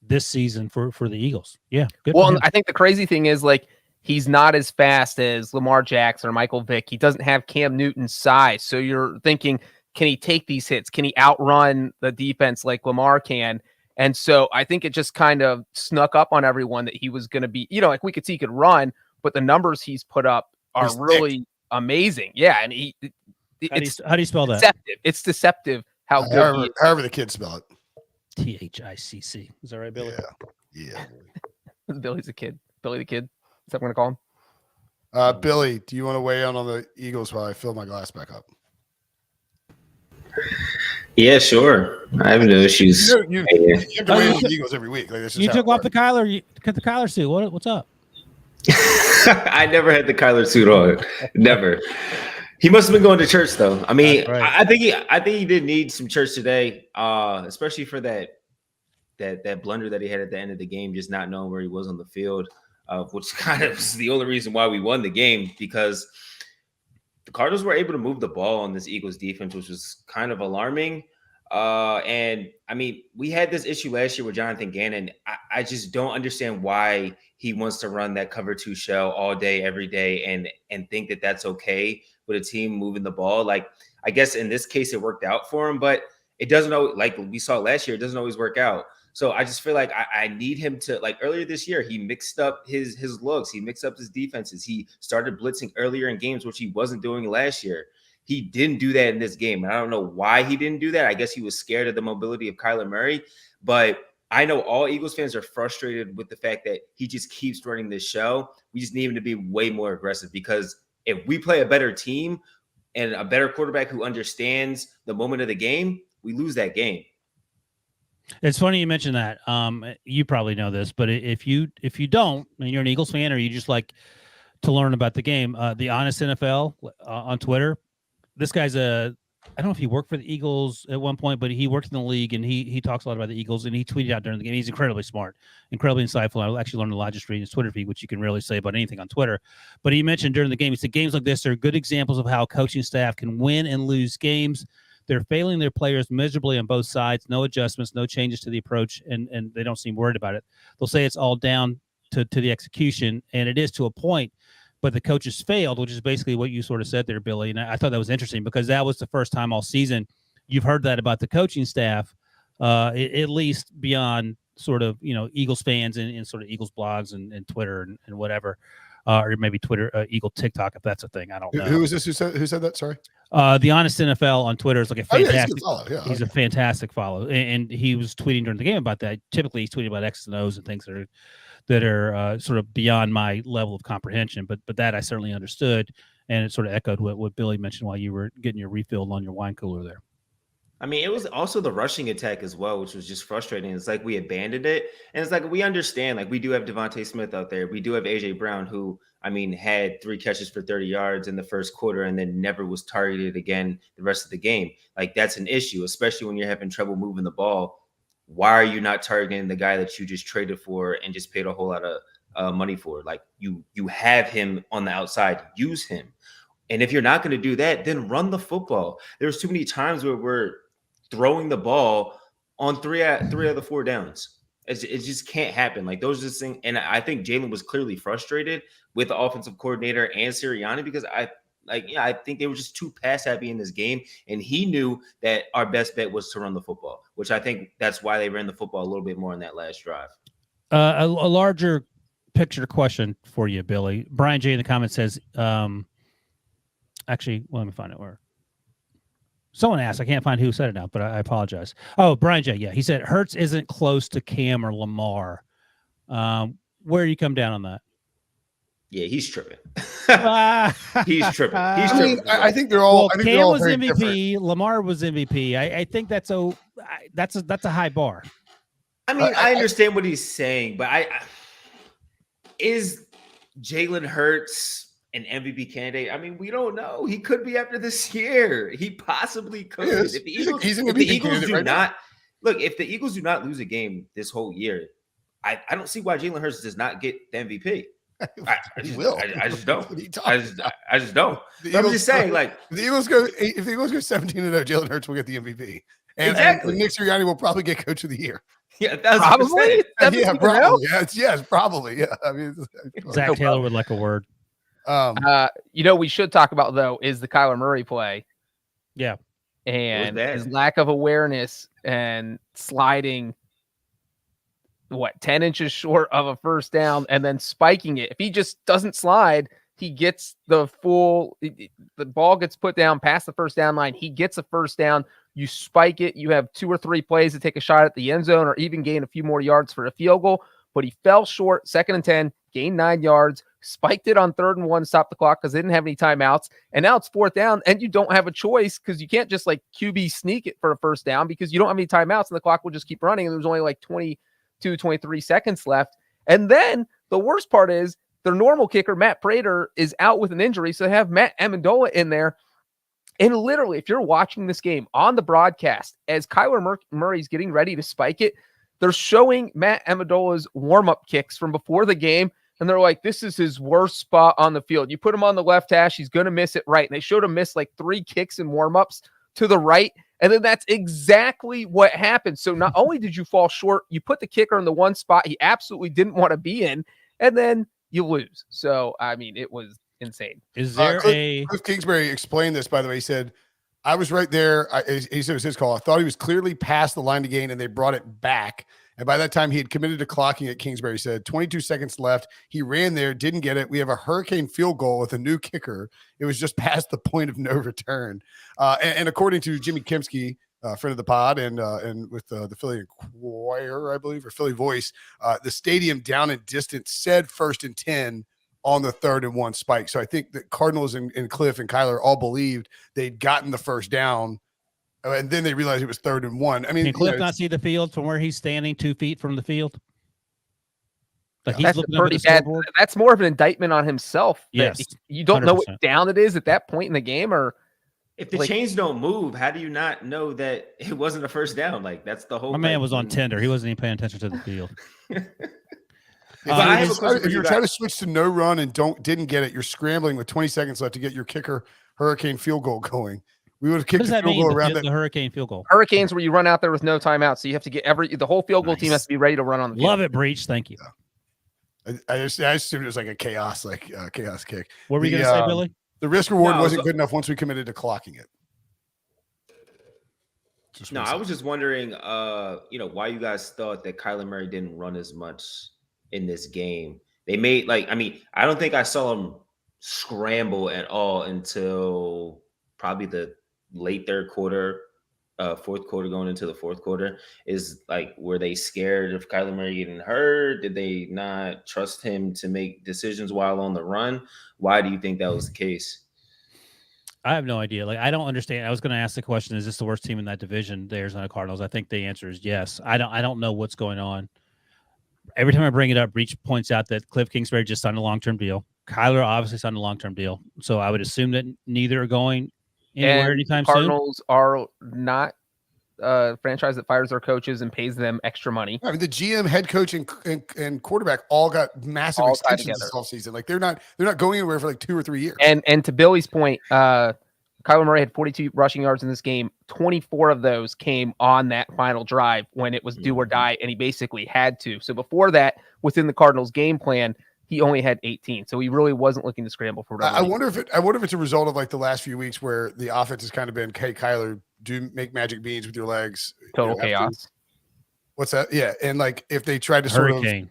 this season for the Eagles. Yeah. Good. Well, I think the crazy thing is like he's not as fast as Lamar Jackson or Michael Vick. He doesn't have Cam Newton's size. So you're thinking, can he take these hits? Can he outrun the defense like Lamar can? And so I think it just kind of snuck up on everyone that he was going to be, like we could see he could run, but the numbers he's put up are really amazing. Yeah. And how do you spell that? Deceptive. It's deceptive how good however the kids spell it. THICC. Is that right, Billy? Yeah. Billy's a kid. Billy the kid. Is that what I'm going to call him? Billy, do you want to weigh in on the Eagles while I fill my glass back up? Yeah, sure. I have no issues. You have to weigh in on the Eagles every week. Like, you took off the Kyler. You cut the Kyler suit. What's up? I never had the Kyler suit on. Never. He must have been going to church though. I mean, right. I think he did need some church today, especially for that blunder that he had at the end of the game, just not knowing where he was on the field, which kind of is the only reason why we won the game, because the Cardinals were able to move the ball on this Eagles defense, which was kind of alarming. And I mean, we had this issue last year with Jonathan Gannon. I just don't understand why he wants to run that cover 2 shell all day, every day, and think that that's okay with a team moving the ball. Like, I guess in this case, it worked out for him, but it doesn't always, like we saw last year, it doesn't always work out. So I just feel like I need him to, like earlier this year, he mixed up his looks. He mixed up his defenses. He started blitzing earlier in games, which he wasn't doing last year. He didn't do that in this game. And I don't know why he didn't do that. I guess he was scared of the mobility of Kyler Murray. But I know all Eagles fans are frustrated with the fact that he just keeps running this show. We just need him to be way more aggressive, because if we play a better team and a better quarterback who understands the moment of the game, we lose that game. It's funny you mentioned that. You probably know this, but if you don't, and you're an Eagles fan or you just like to learn about the game, the Honest NFL on Twitter, this guy's I don't know if he worked for the Eagles at one point, but he worked in the league, and he talks a lot about the Eagles, and he tweeted out during the game. He's incredibly smart, incredibly insightful. I actually learned a lot just reading his Twitter feed, which you can really say about anything on Twitter. But he mentioned during the game, he said games like this are good examples of how coaching staff can win and lose games. They're failing their players miserably on both sides. No adjustments, no changes to the approach, and they don't seem worried about it. They'll say it's all down to the execution, and it is to a point. But the coaches failed, which is basically what you sort of said there, Billy. And I thought that was interesting, because that was the first time all season you've heard that about the coaching staff, at least beyond sort of, Eagles fans and sort of Eagles blogs and Twitter and whatever, or maybe Twitter, Eagle TikTok, if that's a thing. I don't know. Who was this? Who said that? Sorry. The Honest NFL on Twitter is like a fantastic. He's a fantastic follow, and he was tweeting during the game about that. Typically, he's tweeting about X's and O's and things that are sort of beyond my level of comprehension, but that I certainly understood, and it sort of echoed what Billy mentioned while you were getting your refill on your wine cooler there. I mean, it was also the rushing attack as well, which was just frustrating. It's like we abandoned it, and it's like we understand, like we do have Devontae Smith out there, we do have AJ Brown, who had 3 catches for 30 yards in the first quarter and then never was targeted again the rest of the game. Like, that's an issue, especially when you're having trouble moving the ball. Why are you not targeting the guy that you just traded for and just paid a whole lot of money for? Like, you have him on the outside, use him. And if you're not going to do that, then run the football. There's too many times where we're throwing the ball on 3 out of the 4 downs. It just can't happen. Like, those are just things. And I think Jalen was clearly frustrated with the offensive coordinator and Sirianni, because I think they were just too pass happy in this game. And he knew that our best bet was to run the football, which I think that's why they ran the football a little bit more in that last drive. A larger picture question for you, Billy. Brian J in the comments says, actually, let me find it where. Someone asked, I can't find who said it now, but I apologize. Oh, Brian J. Yeah, he said Hurts isn't close to Cam or Lamar. Where do you come down on that? Yeah, he's tripping. He's tripping. I mean, I think they're all. Well, I think Cam they're all was very MVP. different. Lamar was MVP. I think that's a high bar. I mean, I understand what he's saying, but is Jalen Hurts an MVP candidate? I mean, we don't know. He could be after this year. He possibly could. If the Eagles, he's an if the MVP Eagles candidate do right now. not look, if the Eagles do not lose a game this whole year, I don't see why Jalen Hurts does not get the MVP. I just don't. I just don't. I'm just saying, like, if the Eagles go 17-0, Jalen Hurts will get the MVP, and exactly. Nick Sirianni will probably get Coach of the Year. Yeah, that's Probably. Yeah, probably. Yes, probably. Yeah, I mean, Zach Taylor would like a word. We should talk about though is the Kyler Murray play. Yeah, and his lack of awareness and sliding. 10 inches short of a first down and then spiking it. If he just doesn't slide, he gets the ball gets put down past the first down line. He gets a first down. You spike it. You have 2 or 3 plays to take a shot at the end zone or even gain a few more yards for a field goal. But he fell short, 2nd and 10, gained 9 yards, spiked it on 3rd and 1, stopped the clock because they didn't have any timeouts. And now it's 4th down and you don't have a choice because you can't just like QB sneak it for a first down because you don't have any timeouts and the clock will just keep running. And there's only like 23 seconds left. And then the worst part is their normal kicker, Matt Prater, is out with an injury. So they have Matt Amendola in there. And literally, if you're watching this game on the broadcast, as Kyler Murray's getting ready to spike it, they're showing Matt Amendola's warm-up kicks from before the game. And they're like, this is his worst spot on the field. You put him on the left hash, he's going to miss it right. And they showed him miss like 3 kicks and warm-ups to the right. And then that's exactly what happened. So not only did you fall short, you put the kicker in the one spot he absolutely didn't want to be in, and then you lose. So, I mean, it was insane. Is there Cliff Kingsbury explained this, by the way. He said, I was right there. He said it was his call. I thought he was clearly past the line to gain, and they brought it back. And by that time, he had committed to clocking it. Kingsbury said 22 seconds left. He ran there, didn't get it. We have a hurricane field goal with a new kicker. It was just past the point of no return. And according to Jimmy Kempski, friend of the pod, and with the Philly Inquirer, I believe, or Philly Voice, the stadium down in distance said 1st and 10 on the 3rd and 1 spike. So I think that Cardinals and Cliff and Kyler all believed they'd gotten the first down. And then they realized it was 3rd and 1. I mean, can Cliff not see the field from where he's standing 2 feet from the field? Like he's that's looking pretty bad. That's more of an indictment on himself. Yes, you don't 100%. Know what down it is at that point in the game, or if the chains don't move, how do you not know that it wasn't a first down? Like that's the whole. My man was on tender. He wasn't even paying attention to the field. If you're trying to switch to no run and didn't get it, you're scrambling with 20 seconds left to get your kicker hurricane field goal going. We would have kicked the field goal around the hurricane field goal. Hurricanes where you run out there with no timeout, so you have to get the whole field goal team has to be ready to run on the field. Love it, Breech. Thank you. I assumed it was like a chaos kick. What were you going to say, Billy? The risk reward wasn't good enough once we committed to clocking it. I was just wondering, why you guys thought that Kyler Murray didn't run as much in this game. They made I don't think I saw him scramble at all until probably the late 3rd quarter, 4th quarter going into the 4th quarter. Is like, were they scared of Kyler Murray getting hurt? Did they not trust him to make decisions while on the run? Why do you think that was the case? I have no idea. I don't understand. I was going to ask the question, is this the worst team in that division, the Arizona Cardinals? I think the answer is yes. I don't know what's going on. Every time I bring it up, Breech points out that Cliff Kingsbury just signed a long-term deal. Kyler obviously signed a long-term deal. So I would assume that neither are going anywhere anytime soon. Cardinals are not a franchise that fires their coaches and pays them extra money. I mean, the GM, head coach, and quarterback all got massive extensions this offseason. Like they're not going anywhere for 2 or 3 years. And to Billy's point, Kyler Murray had 42 rushing yards in this game. 24 of those came on that final drive when it was do or die, and he basically had to. So before that, within the Cardinals' game plan, he only had 18. So he really wasn't looking to scramble for whatever. I wonder if it's a result of the last few weeks where the offense has kind of been, hey, Kyler, do make magic beans with your legs. Total chaos. What's that? Yeah, and if they tried to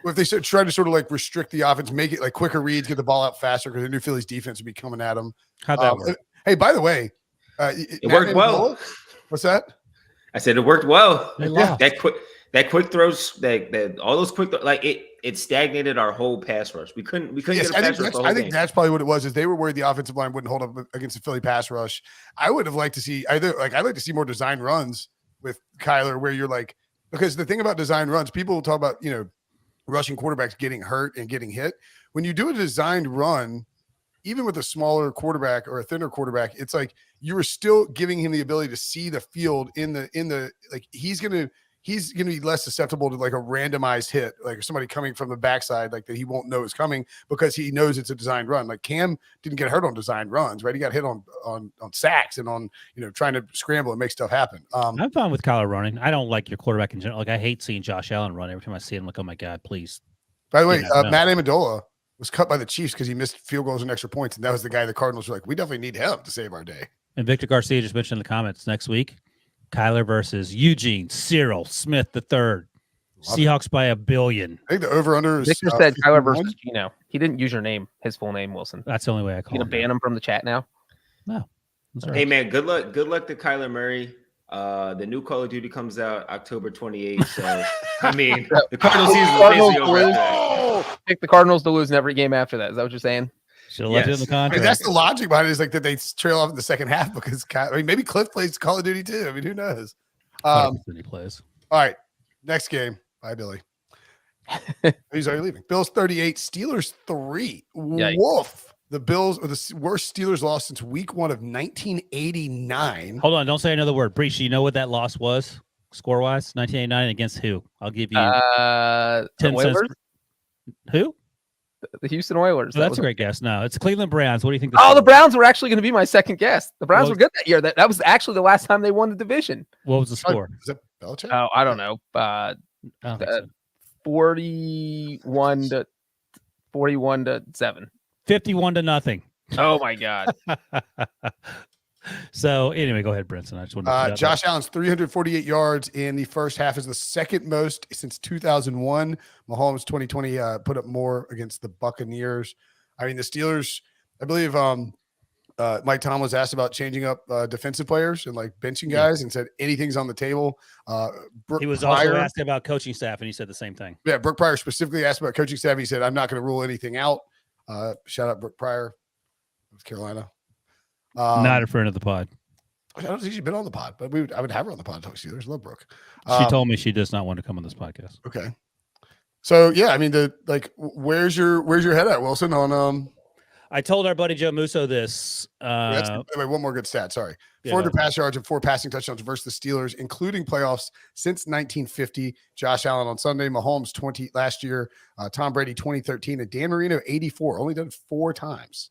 if they tried to sort of restrict the offense, make it quicker reads, get the ball out faster because they knew Philly's defense would be coming at them. How'd that work? Hey, by the way, it worked well. What's that? I said it worked well. They lost. That quick throws, that all those quick like it stagnated our whole pass rush. We couldn't get a pass rush the whole I think game. that's probably what it was. Is they were worried the offensive line wouldn't hold up against the Philly pass rush. I would have liked to see I'd like to see more design runs with Kyler, where you're like, because the thing about design runs, people will talk about rushing quarterbacks getting hurt and getting hit. When you do a designed run, even with a smaller quarterback or a thinner quarterback, it's like you were still giving him the ability to see the field in the like he's gonna be less susceptible to like a randomized hit, like somebody coming from the backside, like that he won't know is coming because he knows it's a designed run. Like Cam didn't get hurt on designed runs, right? He got hit on sacks and on trying to scramble and make stuff happen. I'm fine with Kyler running. I don't like your quarterback in general. Like I hate seeing Josh Allen run. Every time I see him, I'm like, oh my God, please. By the way, Matt Amendola was cut by the Chiefs because he missed field goals and extra points, and that was the guy the Cardinals were like, we definitely need him to save our day. And Victor Garcia just mentioned in the comments next week, Kyler versus Eugene Cyril Smith III. Seahawks by $1 billion. I think the over-under is Victor said Kyler versus Gino. He didn't use your name, his full name, Wilson. That's the only way I call him. You gonna ban him from the chat now? No. Right. Hey man, good luck to Kyler Murray. The new Call of Duty comes out October 28th. So I mean, the Cardinals season is basically over. Pick the Cardinals to lose in every game after that. Is that what you're saying? Should have left it in the contract. I mean, that's the logic behind it, is like that they trail off in the second half because maybe Cliff plays Call of Duty too. I mean, who knows? He plays. All right, next game. Bye, Billy. He's already leaving. Bills 38, Steelers 3. Yikes. Woof. The Bills are the worst Steelers loss since week 1 of 1989. Hold on, don't say another word. Breech, do you know what that loss was score-wise? 1989 against who? I'll give you 10 cents. Who? The Houston Oilers. Oh, that's a great guess. No, it's the Cleveland Browns. What do you think? The Browns were actually going to be my second guess. The Browns were good that year. That was actually the last time they won the division. What was the score? Is it Belichick? Oh, I don't know. I don't think so. 41 to 7. 51-0. Oh my God. So anyway, go ahead, Brinson. I just want to Josh Allen's 348 yards in the first half is the second most since 2001. Mahomes 2020 put up more against the Buccaneers. I mean, the Steelers, I believe Mike Tomlin was asked about changing up defensive players and like benching guys and said anything's on the table. He was also asked about coaching staff and he said the same thing. Yeah, Brooke Pryor specifically asked about coaching staff. He said, I'm not going to rule anything out. Shout out Brooke Pryor of Carolina. Not a friend of the pod. I don't think she's been on the pod, but I would have her on the pod. Talk to you. There's love Brooke. She told me she does not want to come on this podcast. Okay. So yeah, I mean, where's your head at, Wilson? On I told our buddy Joe Musso this. Wait, one more good stat. Sorry, 400 pass yards and 4 passing touchdowns versus the Steelers, including playoffs since 1950. Josh Allen on Sunday, Mahomes 20 last year, Tom Brady 2013, and Dan Marino 84. Only done 4 times.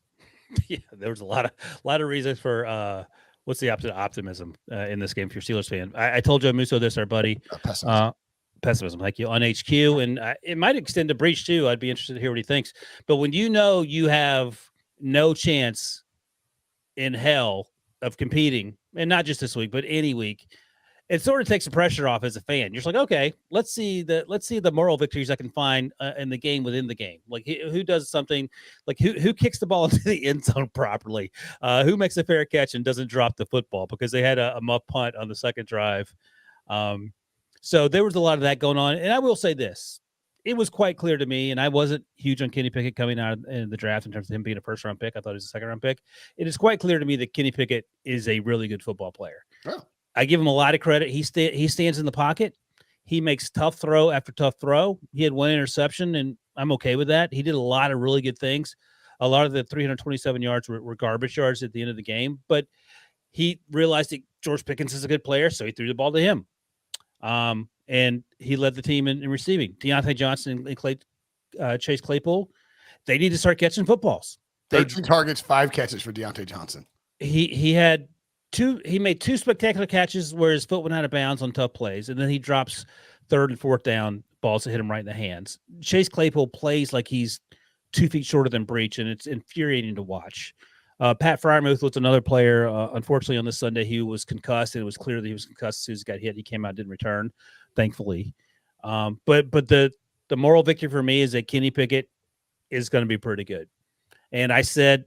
Yeah, there was a lot of reasons for what's the opposite of optimism in this game if you're a Steelers fan. I told Joe Musso this, our buddy. Pessimism, thank you, on HQ, and it might extend to Breech too. I'd be interested to hear what he thinks. But when you know you have no chance in hell of competing, and not just this week, but any week, it sort of takes the pressure off as a fan. You're just like, okay, let's see the moral victories I can find in the game within the game. Like who does something, like who kicks the ball into the end zone properly, who makes a fair catch and doesn't drop the football, because they had a muff punt on the second drive. So there was a lot of that going on. And I will say this, it was quite clear to me, and I wasn't huge on Kenny Pickett coming out in the draft in terms of him being a first-round pick. I thought he was a second-round pick. It is quite clear to me that Kenny Pickett is a really good football player. Oh. I give him a lot of credit. He stands in the pocket. He makes tough throw after tough throw. He had 1 interception, and I'm okay with that. He did a lot of really good things. A lot of the 327 yards were garbage yards at the end of the game, but he realized that George Pickens is a good player, so he threw the ball to him. And he led the team in receiving. Deontay Johnson and Chase Claypool, they need to start catching footballs. 13 targets, 5 catches for Deontay Johnson. He made 2 spectacular catches where his foot went out of bounds on tough plays, and then he drops 3rd and 4th down balls that hit him right in the hands. Chase Claypool plays like he's 2 feet shorter than Breech, and it's infuriating to watch. Pat Freiermuth was another player. Unfortunately, on this Sunday, he was concussed, and it was clear that he was concussed as soon as he got hit. He came out, didn't return, thankfully. But the moral victory for me is that Kenny Pickett is going to be pretty good. And I said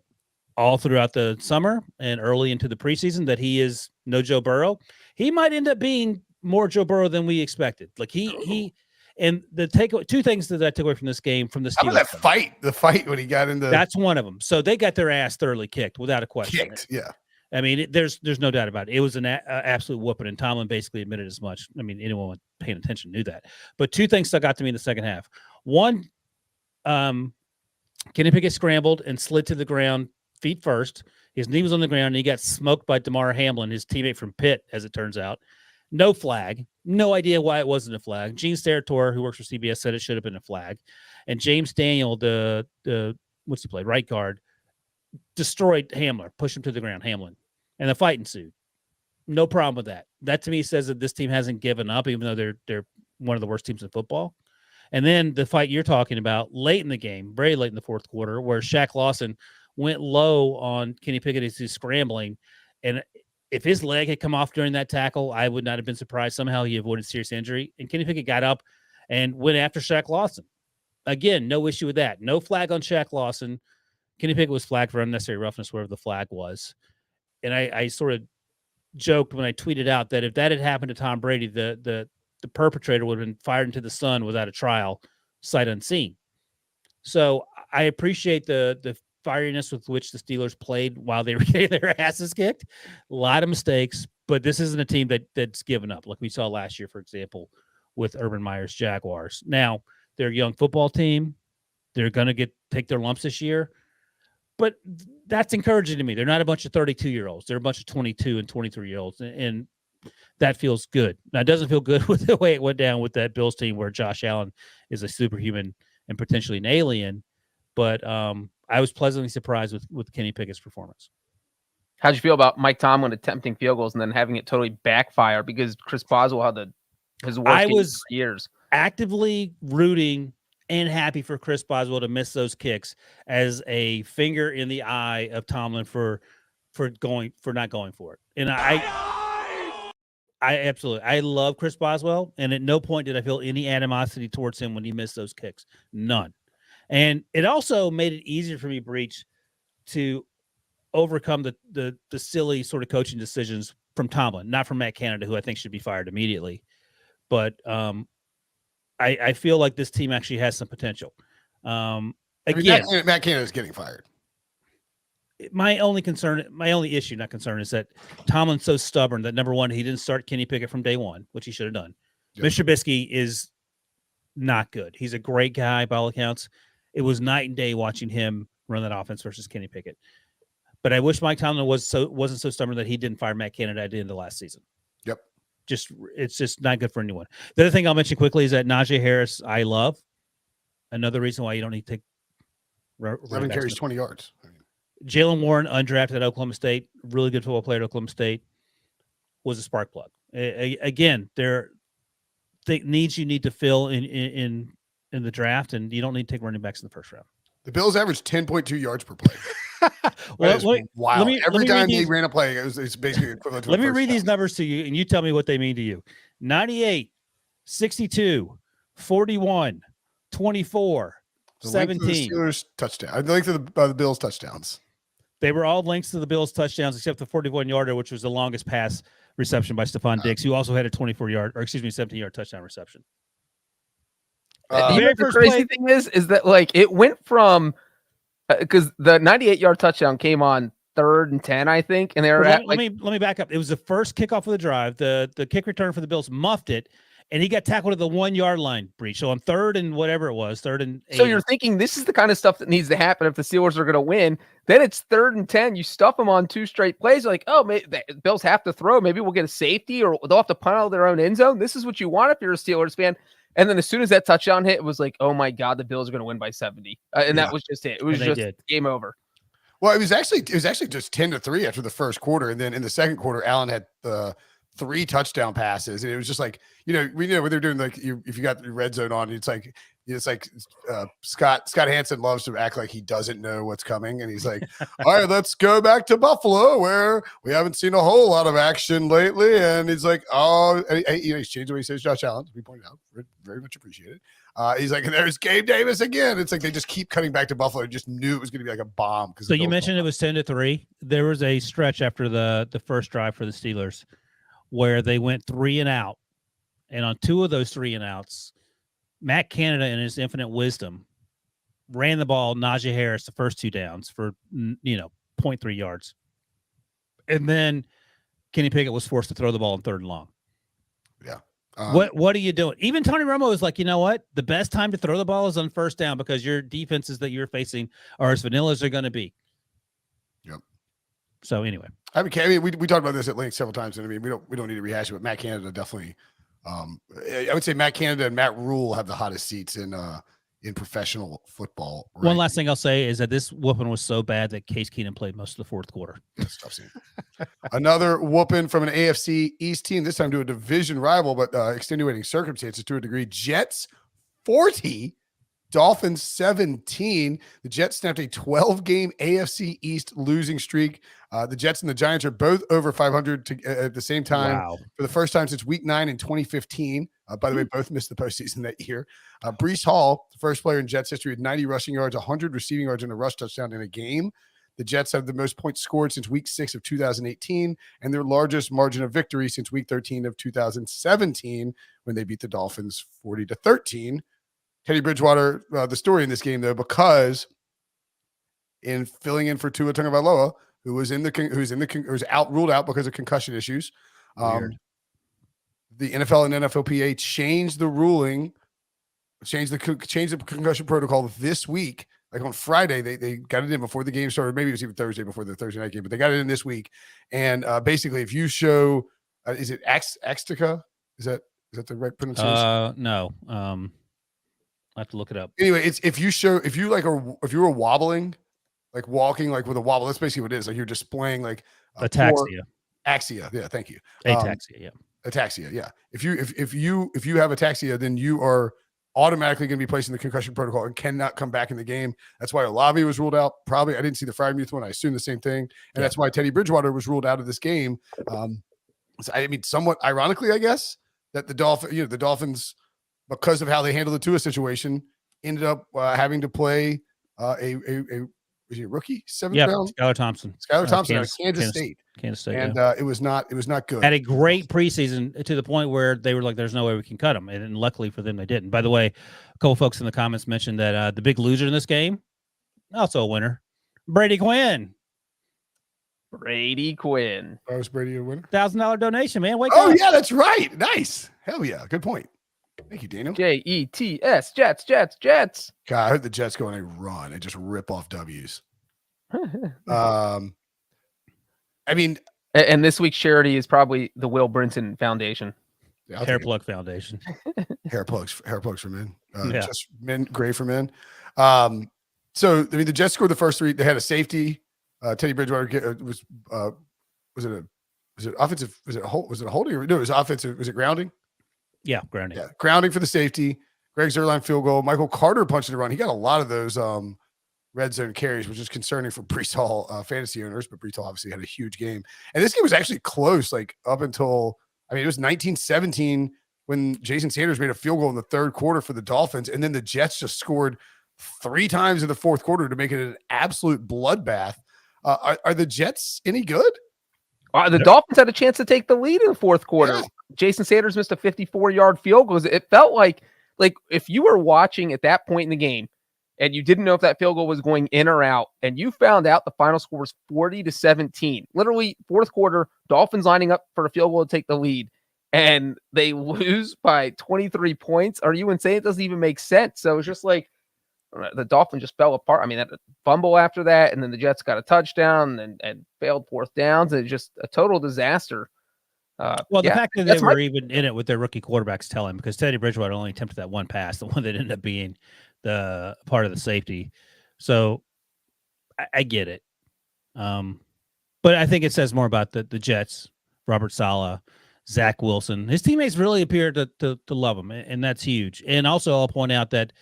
all throughout the summer and early into the preseason that he is no Joe Burrow. He might end up being more Joe Burrow than we expected. Like he and the two things that I took away from this game from the Steelers. How about that fight? The fight when he got into that's one of them. So they got their ass thoroughly kicked without a question. Yeah. I mean, there's no doubt about it. It was an absolute whooping, and Tomlin basically admitted as much. I mean, anyone paying attention knew that. But two things stuck out to me in the second half. One, Kenny Pickett scrambled and slid to the ground feet first. His knee was on the ground, and he got smoked by DeMar Hamlin, his teammate from Pitt, as it turns out. No flag. No idea why it wasn't a flag. Gene Steratore, who works for CBS, said it should have been a flag. And James Daniel, the what's he play? Right guard, destroyed Hamler, pushed him to the ground, Hamlin. And the fight ensued. No problem with that. That to me says that this team hasn't given up, even though they're one of the worst teams in football. And then the fight you're talking about late in the game, very late in the fourth quarter, where Shaq Lawson went low on Kenny Pickett as he's scrambling. And if his leg had come off during that tackle, I would not have been surprised. Somehow he avoided serious injury. And Kenny Pickett got up and went after Shaq Lawson. Again, no issue with that. No flag on Shaq Lawson. Kenny Pickett was flagged for unnecessary roughness, wherever the flag was. And I sort of joked when I tweeted out that if that had happened to Tom Brady, the perpetrator would have been fired into the sun without a trial, sight unseen. So I appreciate the fieriness with which the Steelers played while they were getting their asses kicked. A lot of mistakes, but this isn't a team that's given up, like we saw last year, for example, with Urban Meyer's Jaguars. Now, they're a young football team. They're going to take their lumps this year. But that's encouraging to me. They're not a bunch of 32-year-olds. They're a bunch of 22 and 23-year-olds, and that feels good. Now, it doesn't feel good with the way it went down with that Bills team where Josh Allen is a superhuman and potentially an alien, but I was pleasantly surprised with Kenny Pickett's performance. How'd you feel about Mike Tomlin attempting field goals and then having it totally backfire because Chris Boswell had his worst game for years? Actively rooting and happy for Chris Boswell to miss those kicks as a finger in the eye of Tomlin for not going for it. And I absolutely, I love Chris Boswell, and at no point did I feel any animosity towards him when he missed those kicks. None. And it also made it easier for me, Breech, to overcome the silly sort of coaching decisions from Tomlin, not from Matt Canada, who I think should be fired immediately. But I feel like this team actually has some potential. Again, Matt Canada is getting fired. My only issue, not concern, is that Tomlin's so stubborn that, number one, he didn't start Kenny Pickett from day one, which he should have done. Yep. Mr. Trubisky is not good. He's a great guy by all accounts. It was night and day watching him run that offense versus Kenny Pickett. But I wish Mike Tomlin wasn't so stubborn that he didn't fire Matt Canada at the end of last season. Yep. It's just not good for anyone. The other thing I'll mention quickly is that Najee Harris, I love. Another reason why you don't need to take 11 carries, 20 yards. Jalen Warren, undrafted at Oklahoma State, really good football player at Oklahoma State, was a spark plug. Again, there needs you need to fill in the draft, and you don't need to take running backs in the first round. The Bills averaged 10.2 yards per play. Wow. Every time they ran a play, it's basically equivalent to Let me read these numbers to you, and you tell me what they mean to you. 98, 62, 41, 24, 17. The Steelers touchdown. The length of the Bills touchdowns. They were all lengths to the Bills touchdowns, except the 41-yarder, which was the longest pass reception by Stephon Diggs, who also had a 17-yard touchdown reception. The crazy thing is that like it went from because the 98-yard touchdown came on 3rd and 10, I think, and they were let me back up. It was the first kickoff of the drive. The kick return for the Bills muffed it, and he got tackled at the 1-yard line, Breech. So on 3rd and whatever it was, 3rd and 8. So you're thinking this is the kind of stuff that needs to happen if the Steelers are going to win. Then it's 3rd and 10. You stuff them on 2 straight plays. Like, oh, maybe the Bills have to throw. Maybe we'll get a safety, or they'll have to punt out of their own end zone. This is what you want if you're a Steelers fan. And then as soon as that touchdown hit, it was like, oh my God, the Bills are going to win by 70. And that was just it. It was just game over. Well, it was actually just 10-3 after the first quarter. And then in the second quarter, Allen had 3 touchdown passes. And it was just like, we know when they're doing like, if you got the red zone on, it's like Scott Hansen loves to act like he doesn't know what's coming. And he's like, all right, let's go back to Buffalo where we haven't seen a whole lot of action lately. And he's like, he's changed the way he says Josh Allen, to be pointed out. Very much appreciated. He's like, and there's Gabe Davis again. It's like they just keep cutting back to Buffalo. Just knew it was going to be like a bomb. So you mentioned it was 10-3. There was a stretch after the first drive for the Steelers where they went 3 and out And on 2 of those 3 and outs, Matt Canada, in his infinite wisdom, ran the ball Najee Harris the first 2 downs for 0.3 yards. And then Kenny Pickett was forced to throw the ball on 3rd and long. Yeah. What are you doing? Even Tony Romo is like, you know what? The best time to throw the ball is on 1st down because your defenses that you're facing are as vanilla as they're going to be. Yep. So anyway, I mean, we talked about this at length several times, and I mean, we don't need to rehash it, but Matt Canada definitely. I would say Matt Canada and Matt Rule have the hottest seats in professional football. Right? One last thing I'll say is that this whooping was so bad that Case Keenum played most of the 4th quarter. Another whooping from an AFC East team, this time to a division rival, but extenuating circumstances to a degree. Jets 40, Dolphins 17. The Jets snapped a 12-game AFC East losing streak. The Jets and the Giants are both over 500 at the same time for the first time since Week 9 in 2015. By the way, both missed the postseason that year. Breece Hall, the first player in Jets history, with 90 rushing yards, 100 receiving yards, and a rush touchdown in a game. The Jets have the most points scored since Week 6 of 2018 and their largest margin of victory since Week 13 of 2017 when they beat the Dolphins 40-13. Teddy Bridgewater, the story in this game, though, because in filling in for Tua Tagovailoa, who was ruled out because of concussion issues. The NFL and NFLPA changed the ruling, changed the concussion protocol this week. Like on Friday, they got it in before the game started. Maybe it was even Thursday before the Thursday night game, but they got it in this week. And basically, if you show, is it Axtica? Is that the right pronunciation? No. I have to look it up. Anyway, it's if you were wobbling, like walking like with a wobble, that's basically what it is. Like you're displaying like ataxia. Axia. Yeah, thank you. Ataxia, yeah. Ataxia, yeah. If you have ataxia, then you are automatically going to be placed in the concussion protocol and cannot come back in the game. That's why Olave was ruled out. Probably, I didn't see the Freiermuth one. I assume the same thing, and that's why Teddy Bridgewater was ruled out of this game. So I mean, somewhat ironically, I guess that the Dolphins, because of how they handled the Tua situation, ended up having to play was he a rookie? 7th round? Skylar Thompson. Out of Kansas State. Kansas State. And it was not good. Had a great preseason to the point where they were like, there's no way we can cut him. And luckily for them, they didn't. By the way, a couple folks in the comments mentioned that the big loser in this game, also a winner, Brady Quinn. Brady Quinn. Oh, was Brady a winner? $1,000 donation, man. Wake up. Oh, yeah, that's right. Nice. Hell yeah. Good point. Thank you, Daniel. Jets, Jets. God, I heard the Jets go on a run and just rip off W's. I mean, and this week's charity is probably the Will Brinson Foundation. Yeah, Hair Plug Foundation. Hair plugs for men. Just men, gray for men. So I mean, the Jets scored the first 3. They had a safety. Teddy Bridgewater was it offensive? Was it a holding? No, it was offensive. Was it grounding? Yeah, grounding. Yeah, grounding for the safety. Greg Zuerlein field goal. Michael Carter punched it around. He got a lot of those red zone carries, which is concerning for Breece Hall fantasy owners. But Breece Hall obviously had a huge game, and this game was actually close. Like up until it was 19-17 when Jason Sanders made a field goal in the 3rd quarter for the Dolphins, and then the Jets just scored 3 times in the 4th quarter to make it an absolute bloodbath. Are the Jets any good? The Dolphins had a chance to take the lead in the 4th quarter. Yeah. Jason Sanders missed a 54-yard field goal. It felt like if you were watching at that point in the game and you didn't know if that field goal was going in or out, and you found out the final score was 40-17, literally 4th quarter, Dolphins lining up for a field goal to take the lead, and they lose by 23 points. Are you insane? It doesn't even make sense. So it's just like the Dolphins just fell apart. I mean, that fumble after that, and then the Jets got a touchdown and failed 4th downs. It's just a total disaster. The fact that they were even in it with their rookie quarterbacks telling, because Teddy Bridgewater only attempted that one pass, the one that ended up being the part of the safety. So I get it. But I think it says more about the Jets, Robert Saleh, Zach Wilson. His teammates really appear to love him, and that's huge. And also I'll point out that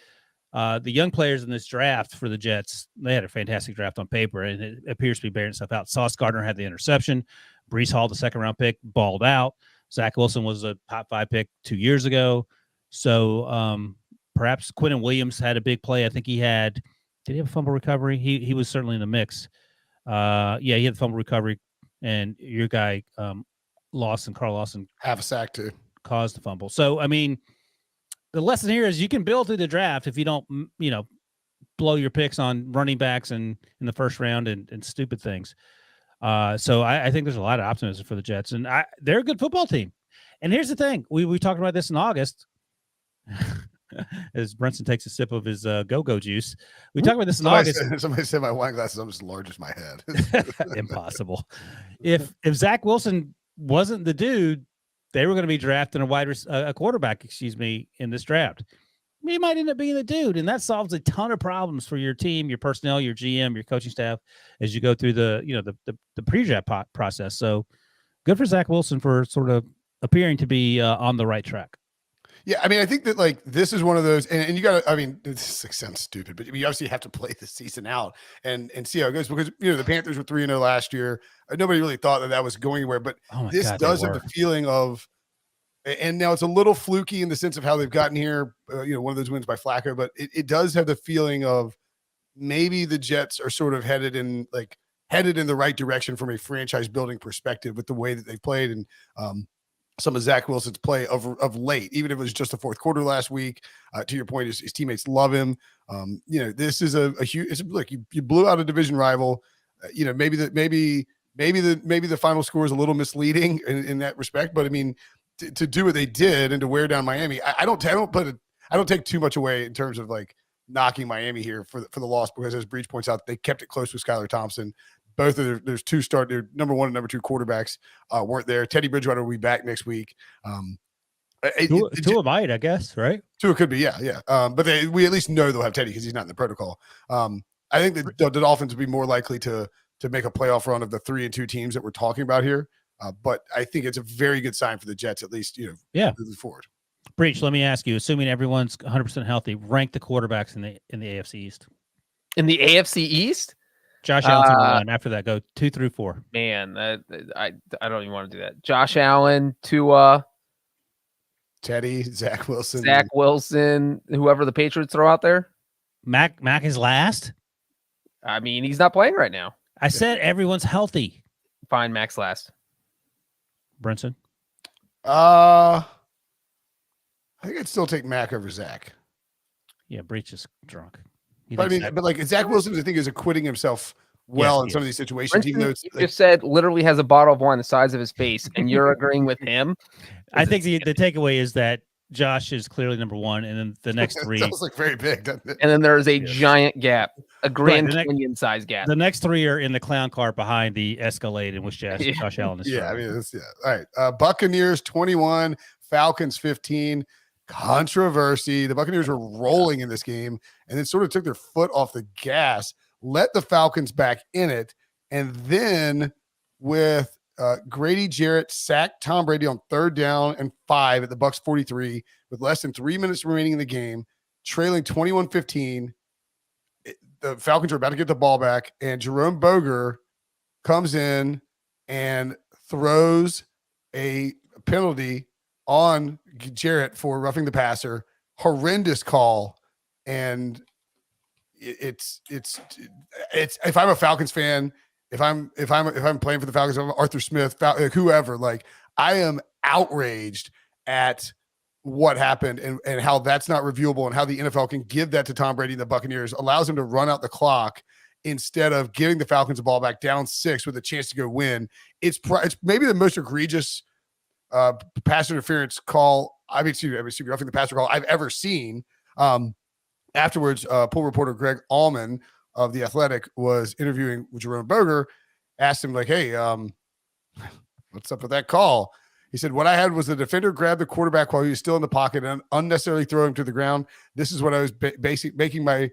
the young players in this draft for the Jets, they had a fantastic draft on paper, and it appears to be bearing itself out. Sauce Gardner had the interception. Breece Hall, the 2nd-round pick, balled out. Zach Wilson was a top 5 pick 2 years ago. So perhaps Quinnen Williams had a big play. I think he had – did he have a fumble recovery? He was certainly in the mix. He had the fumble recovery. And your guy, Carl Lawson. Have a sack, too. caused the fumble. So, I mean, the lesson here is you can build through the draft if you don't, blow your picks on running backs and in the first round and stupid things. So I think there's a lot of optimism for the Jets, and they're a good football team. And here's the thing: we talked about this in August. As Brinson takes a sip of his go-go juice, we talked about this in August. Somebody said my wine glass is almost as large as my head. Impossible. If Zach Wilson wasn't the dude, they were going to be drafting a quarterback, in this draft. He might end up being the dude, and that solves a ton of problems for your team, your personnel, your GM, your coaching staff as you go through the pre-draft process. So good for Zach Wilson for sort of appearing to be on the right track. Yeah, I mean, I think that like this is one of those, and you got to. I mean, this sounds stupid, but you obviously have to play the season out and see how it goes because the Panthers were 3-0 last year. Nobody really thought that was going anywhere, but this does have the feeling of. And now it's a little fluky in the sense of how they've gotten here. One of those wins by Flacco, but it does have the feeling of maybe the Jets are sort of headed in the right direction from a franchise building perspective with the way that they've played and some of Zach Wilson's play of late, even if it was just the fourth quarter last week. To your point, his teammates love him. This is a huge. Look, you blew out a division rival. Maybe the final score is a little misleading in that respect, but I mean, to do what they did and to wear down Miami, I don't take too much away in terms of like knocking Miami here for the loss because as Breech points out, they kept it close with Skylar Thompson. Both of there's their number 1 and number 2 quarterbacks weren't there. Teddy Bridgewater will be back next week. Tua might, I guess, right? Tua could be, yeah. But we at least know they'll have Teddy because he's not in the protocol. I think that the Dolphins would be more likely to make a playoff run of the 3-2 teams that we're talking about here. But I think it's a very good sign for the Jets, at least, moving forward. Breech, let me ask you, assuming everyone's 100% healthy, rank the quarterbacks in the AFC East. In the AFC East? Josh Allen's number 1. After that, go 2 through 4. Man, I don't even want to do that. Josh Allen, Tua, Teddy, Zach Wilson, whoever the Patriots throw out there. Mac is last. I mean, he's not playing right now. I said everyone's healthy. Fine, Mac's last. Brinson? I think I'd still take Mac over Zach. Yeah, Breech is drunk. But like Zach Wilson, I think, is acquitting himself well in some of these situations. Brinson, even though it's just said literally has a bottle of wine the size of his face, and you're agreeing with him. I think the takeaway is that Josh is clearly number 1, and then the next 3. Sounds like very big, doesn't it? And then there is a giant gap, a Grand Canyon size gap. The next 3 are in the clown car behind the Escalade in which Josh Allen is. Yeah, I mean, all right. Buccaneers 21, Falcons 15. Controversy. The Buccaneers were rolling in this game and then sort of took their foot off the gas, let the Falcons back in it, and then with Grady Jarrett sacked Tom Brady on 3rd down and 5 at the Bucs 43 with less than 3 minutes remaining in the game, trailing 21-15. The Falcons are about to get the ball back, and Jerome Boger comes in and throws a penalty on Jarrett for roughing the passer. Horrendous call. And it's if I'm a Falcons fan, if I'm playing for the Falcons, I'm Arthur Smith, whoever, like I am outraged at what happened and how that's not reviewable and how the NFL can give that to Tom Brady and the Buccaneers, allows him to run out the clock instead of giving the Falcons the ball back down 6 with a chance to go win. It's maybe the most egregious pass interference call. Roughing the passer call I've ever seen. Afterwards, pool reporter Greg Allman of The Athletic was interviewing Jerome Boger, asked him like, "Hey, what's up with that call?" He said, "What I had was the defender grab the quarterback while he was still in the pocket and unnecessarily throw him to the ground. This is what I was making my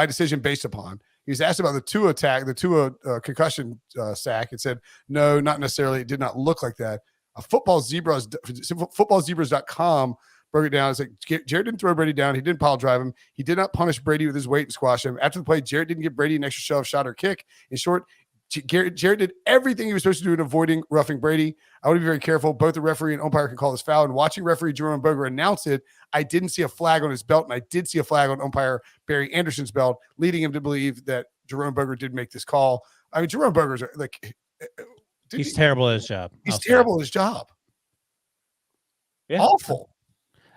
decision based upon." He was asked about the Tua attack, the Tua concussion sack, and said, "No, not necessarily. It did not look like that." Footballzebras.com broke it down. It's like Jarrett didn't throw Brady down. He didn't pile drive him. He did not punish Brady with his weight and squash him. After the play, Jarrett didn't give Brady an extra shove, shot, or kick. In short, Jarrett did everything he was supposed to do in avoiding roughing Brady. I want to be very careful. Both the referee and umpire can call this foul. And watching referee Jerome Boger announce it, I didn't see a flag on his belt, and I did see a flag on umpire Barry Anderson's belt, leading him to believe that Jerome Boger did make this call. I mean, Jerome Boger's like... He's terrible at his job. He's terrible at his job. Yeah. Awful.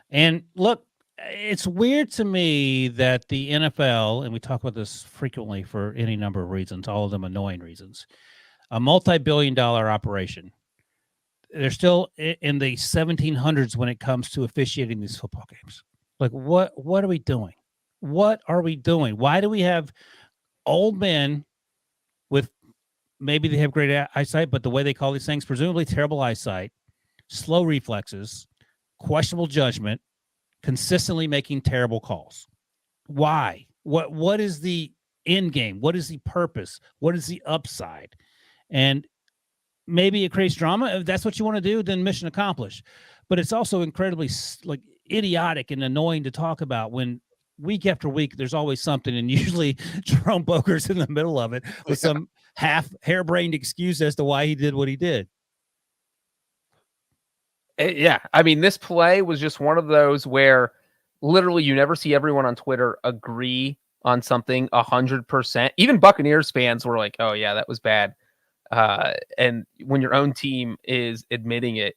And look, it's weird to me that the NFL, and we talk about this frequently for any number of reasons, all of them annoying reasons, a multi-billion-dollar operation. They're still in the 1700s when it comes to officiating these football games. Like, what are we doing? What are we doing? Why do we have old men with maybe they have great eyesight, but the way they call these things, presumably terrible eyesight, slow reflexes, questionable judgment, consistently making terrible calls? Why? What is the end game? What is the purpose? What is the upside? And maybe it creates drama. If that's what you want to do, then mission accomplished. But it's also incredibly like idiotic and annoying to talk about when week after week there's always something, and usually Jerome Boger's in the middle of it with some half harebrained excuse as to why he did what he did. Yeah, I mean, this play was just one of those where literally you never see everyone on Twitter agree on something 100%. Even Buccaneers fans were like, "Oh yeah, that was bad." And when your own team is admitting it,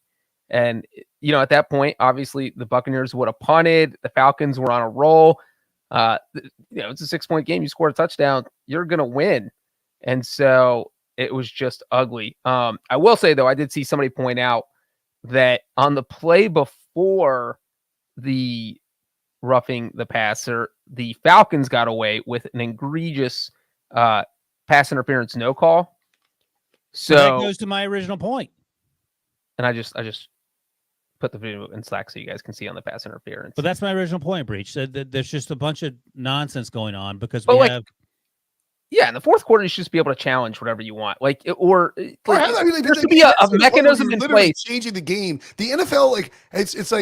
and at that point, obviously the Buccaneers would have punted. The Falcons were on a roll. It's a 6-point game. You score a touchdown, you're gonna win. And so it was just ugly. I will say though, I did see somebody point out that on the play before the roughing the passer, the Falcons got away with an egregious pass interference no call. So that goes to my original point. And I just put the video in Slack so you guys can see on the pass interference. But that's my original point, Breech. There's just a bunch of nonsense going on because yeah, in the fourth quarter, you should just be able to challenge whatever you want. There should be a mechanism mechanism in place. Changing the game. The NFL, it's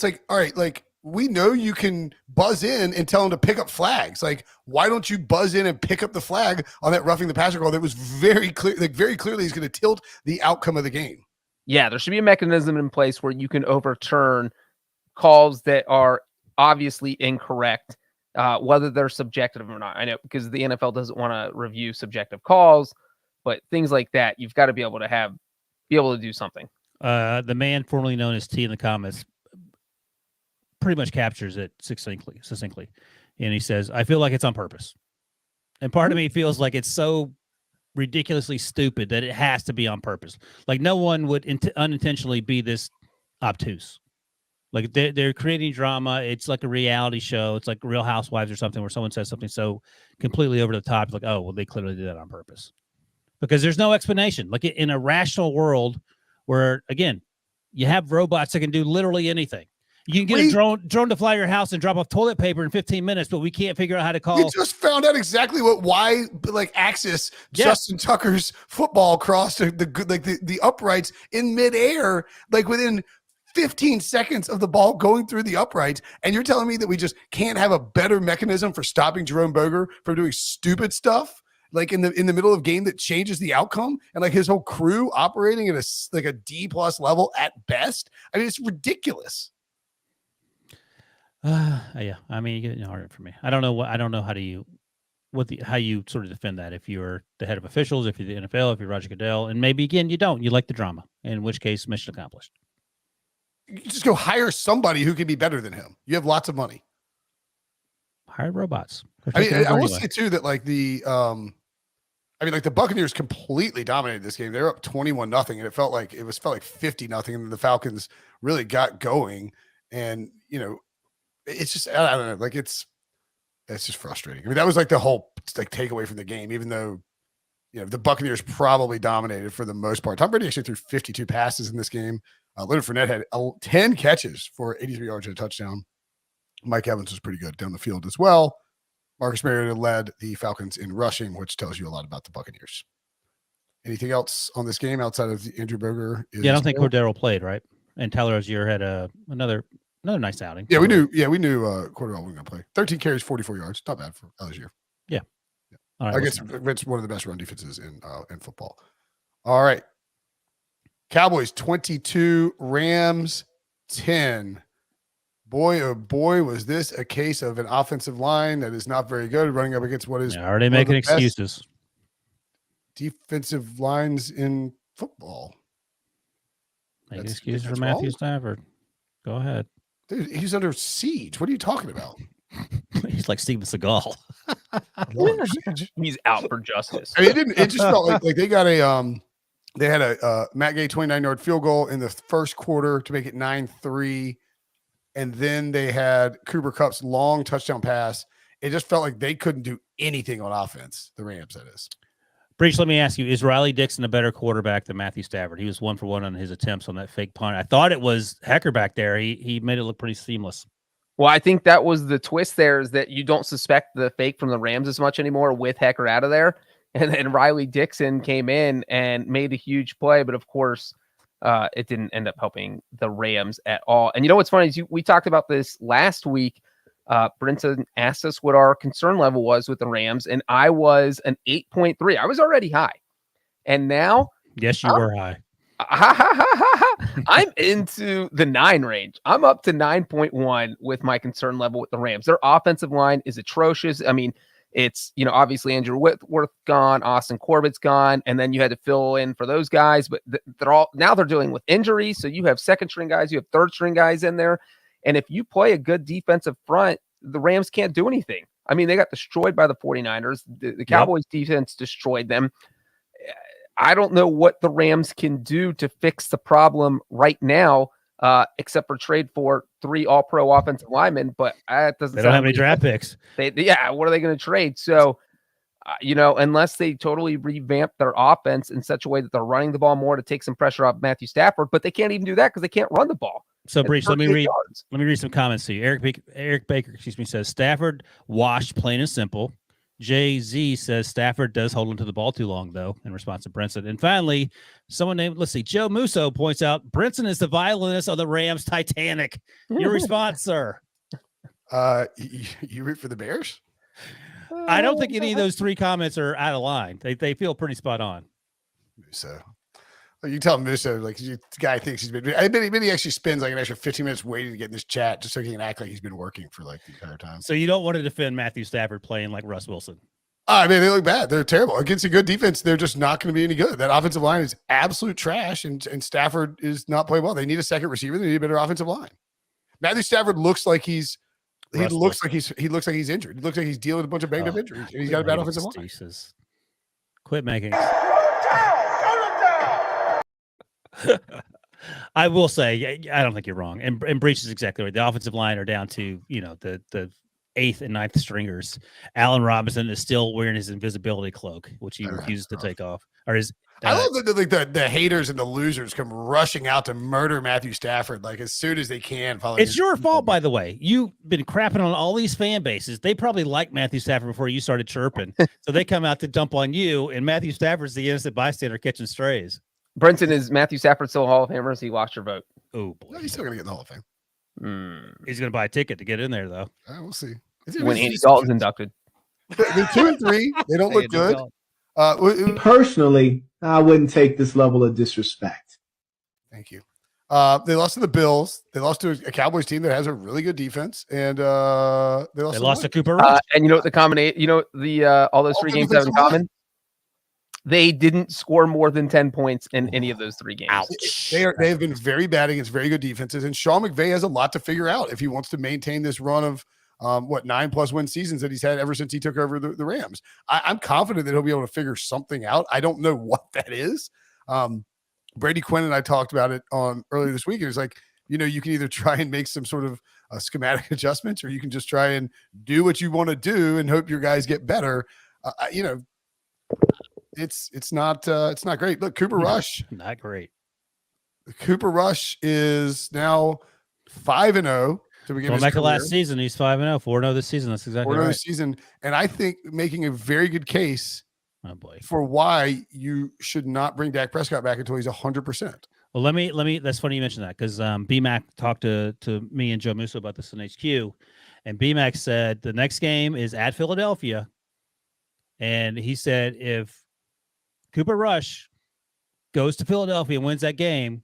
like, all right, like we know you can buzz in and tell them to pick up flags. Like, why don't you buzz in and pick up the flag on that roughing the passer call that was very clear, like very clearly is going to tilt the outcome of the game. Yeah, there should be a mechanism in place where you can overturn calls that are obviously incorrect. Whether they're subjective or not. I know because the NFL doesn't want to review subjective calls, but things like that, you've got to be able to do something. The man formerly known as T in the comments pretty much captures it succinctly. And he says, I feel like it's on purpose. And part of me feels like it's so ridiculously stupid that it has to be on purpose. Like no one would unintentionally be this obtuse. Like they're creating drama. It's like a reality show. It's like Real Housewives or something where someone says something so completely over the top. Like, oh, well, they clearly did that on purpose. Because there's no explanation. Like in a rational world where, again, you have robots that can do literally anything. You can get a drone to fly your house and drop off toilet paper in 15 minutes, but we can't figure out how to call. We just found out exactly why Axis Justin Tucker's football crossed the uprights in midair, like within 15 seconds of the ball going through the uprights, and you're telling me that we just can't have a better mechanism for stopping Jerome Boger from doing stupid stuff like in the middle of game that changes the outcome, and like his whole crew operating at a D+ level at best? I mean, it's ridiculous. Yeah. I mean, you're getting harder for me. I don't know how you sort of defend that if you're the head of officials, if you're the NFL, if you're Roger Goodell, and maybe again you don't. You like the drama, in which case mission accomplished. You just go hire somebody who can be better than him. You have lots of money. Hire robots. I mean, I will say too that like the Buccaneers completely dominated this game. They were up 21-0, and it felt like 50-0, and the Falcons really got going. And it's just I don't know, like it's just frustrating. I mean, that was like the whole takeaway from the game, even though the Buccaneers probably dominated for the most part. Tom Brady actually threw 52 passes in this game. Leonard Fournette had 10 catches for 83 yards and a touchdown. Mike Evans was pretty good down the field as well. Marcus Mariota led the Falcons in rushing, which tells you a lot about the Buccaneers. Anything else on this game outside of the Andrew Boger? I don't think Cordero played, right? And Tyler Rozier had another nice outing. Yeah, we knew Cordero wasn't going to play. 13 carries, 44 yards. Not bad for Rozier. Yeah. All right, I guess it's one of the best run defenses in football. All right. Cowboys 22, Rams 10. Boy, oh boy, was this a case of an offensive line that is not very good running up against what is already making excuses. Defensive lines in football. Making excuses for Matthew Stafford. Go ahead. Dude, he's under siege. What are you talking about? He's like Steven Seagal. He's out for justice. I mean, it just felt like they got they had a Matt Gay 29-yard field goal in the first quarter to make it 9-3. And then they had Cooper Kupp's long touchdown pass. It just felt like they couldn't do anything on offense. The Rams, that is. Breech, let me ask you, is Riley Dixon a better quarterback than Matthew Stafford? He was 1 for 1 on his attempts on that fake punt. I thought it was Hecker back there. He made it look pretty seamless. Well, I think that was the twist there, is that you don't suspect the fake from the Rams as much anymore with Hecker out of there. And then Riley Dixon came in and made a huge play. But of course, it didn't end up helping the Rams at all. And you know what's funny is we talked about this last week. Brinson asked us what our concern level was with the Rams, and I was an 8.3. I was already high. And now, yes, you were high. I'm into the 9 range. I'm up to 9.1 with my concern level with the Rams. Their offensive line is atrocious. I mean, it's, obviously Andrew Whitworth gone, Austin Corbett's gone, and then you had to fill in for those guys, but they're dealing with injuries. So you have second string guys, you have third string guys in there. And if you play a good defensive front, the Rams can't do anything. I mean, they got destroyed by the 49ers. The Cowboys defense destroyed them. I don't know what the Rams can do to fix the problem right now, except for trade for 3 all-pro offensive linemen. But that doesn't. They don't have any draft picks. What are they going to trade? So, unless they totally revamp their offense in such a way that they're running the ball more to take some pressure off Matthew Stafford, but they can't even do that because they can't run the ball. So, Breech, let me read some comments to you. Eric Baker, says Stafford washed, plain and simple. Jay-Z says Stafford does hold onto the ball too long, though, in response to Brinson. And finally, someone named, Joe Musso points out, Brinson is the violinist of the Rams Titanic. Your response, sir? You root for the Bears? I don't think any of those 3 comments are out of line. They feel pretty spot on. Musso. You tell Musso, the guy thinks he's been. I bet he actually spends an extra 15 minutes waiting to get in this chat just so he can act like he's been working for the entire time. So you don't want to defend Matthew Stafford playing like Russ Wilson? I mean, they look bad. They're terrible against a good defense. They're just not going to be any good. That offensive line is absolute trash, and Stafford is not playing well. They need a second receiver. They need a better offensive line. Matthew Stafford looks like he's injured. He looks like he's dealing with a bunch of banged up injuries, and he's got a bad offensive line. Quit making. I will say, I don't think you're wrong. And Breech is exactly right. The offensive line are down to, the 8th and 9th stringers. Allen Robinson is still wearing his invisibility cloak, which he refuses to take off. Or his I love that the haters and the losers come rushing out to murder Matthew Stafford as soon as they can. It's your fault, by the way. You've been crapping on all these fan bases. They probably liked Matthew Stafford before you started chirping. So they come out to dump on you, and Matthew Stafford's the innocent bystander catching strays. Brinson, is Matthew Stafford still a Hall of Famer? Or has he lost your vote? Oh, boy. No, he's still going to get in the Hall of Fame. He's going to buy a ticket to get in there, though. We'll see. When Andy Dalton's inducted. They're 2 and 3. They don't look good. Personally, I wouldn't take this level of disrespect. Thank you. They lost to the Bills. They lost to a Cowboys team that has a really good defense, and they lost to Cooper Rush. And what the combination? All those 3 games have in common. They didn't score more than 10 points in any of those 3 games. Ouch. They have been very bad against very good defenses, and Sean McVay has a lot to figure out if he wants to maintain this run of 9+ win seasons that he's had ever since he took over the Rams. I'm confident that he'll be able to figure something out. I don't know what that is. Brady Quinn and I talked about it on earlier this week. And it's you can either try and make some sort of schematic adjustments, or you can just try and do what you want to do and hope your guys get better. It's not great. Look, Cooper Rush, not great. Cooper Rush is now 5-0 to begin. Back to last season, he's 5-0, 4-0 this season. That's exactly 4-0 right. this season, and I think making a very good case. Oh boy, for why you should not bring Dak Prescott back until he's 100%. Well, let me. That's funny you mentioned that, because BMAC talked to me and Joe Musso about this in HQ, and BMAC said the next game is at Philadelphia, and he said if Cooper Rush goes to Philadelphia and wins that game,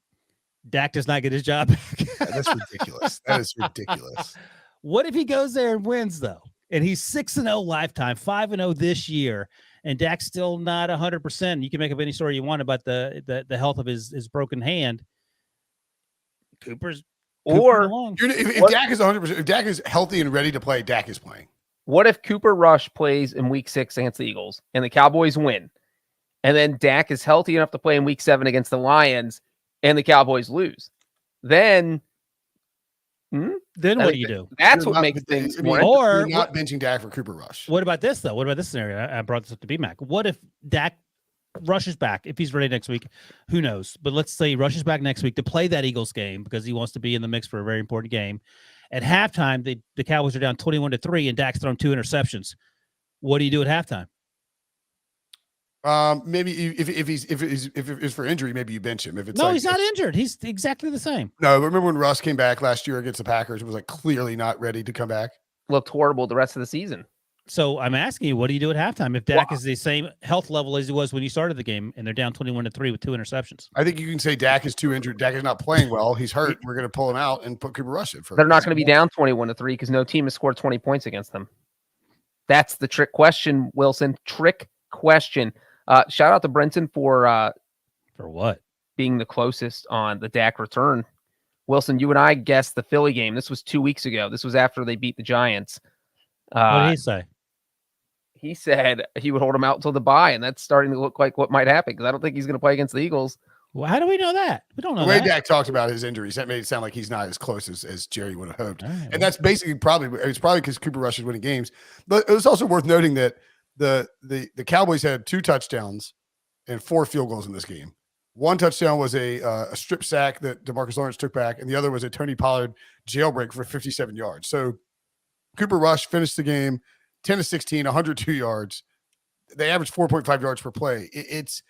Dak does not get his job back. That's ridiculous. That is ridiculous. What if he goes there and wins, though? And he's 6-0 lifetime, 5-0 this year, and Dak's still not 100%. You can make up any story you want about the health of his broken hand. Cooper's Or if Dak is 100%, if Dak is healthy and ready to play, Dak is playing. what if Cooper Rush plays in week 6 against the Eagles and the Cowboys win? And then Dak is healthy enough to play in week 7 against the Lions and the Cowboys lose. Then what do you do? That's what makes things more. Or you're not benching Dak for Cooper Rush. What about this, though? What about this scenario? I brought this up to BMAC. What if Dak rushes back? If he's ready next week, who knows? But let's say he rushes back next week to play that Eagles game because he wants to be in the mix for a very important game. At halftime, the Cowboys are down 21-3, and Dak's thrown 2 interceptions. What do you do at halftime? Maybe if it's for injury, maybe you bench him. If it's he's not injured. He's exactly the same. No, remember when Russ came back last year against the Packers? It was like clearly not ready to come back. Looked horrible the rest of the season. So I'm asking you, what do you do at halftime if Dak is the same health level as he was when you started the game and they're down 21-3 with 2 interceptions? I think you can say Dak is too injured. Dak is not playing well. He's hurt. We're going to pull him out and put Cooper Rush in. They're not going to be down 21-3 because no team has scored 20 points against them. That's the trick question, Wilson. Trick question. Shout out to Brinson for what? Being the closest on the Dak return. Wilson, you and I guessed the Philly game. This was 2 weeks ago. This was after they beat the Giants. What did he say? He said he would hold him out until the bye, and that's starting to look like what might happen because I don't think he's going to play against the Eagles. Well, how do we know that? We don't know the way that. Dak talked about his injuries, that made it sound like he's not as close as Jerry would have hoped. Right. And that's basically probably because Cooper Rush is winning games. But it was also worth noting that the Cowboys had 2 touchdowns and 4 field goals in this game. One touchdown was a strip sack that DeMarcus Lawrence took back, and the other was a Tony Pollard jailbreak for 57 yards. So Cooper Rush finished the game 10-16, 102 yards. They averaged 4.5 yards per play. It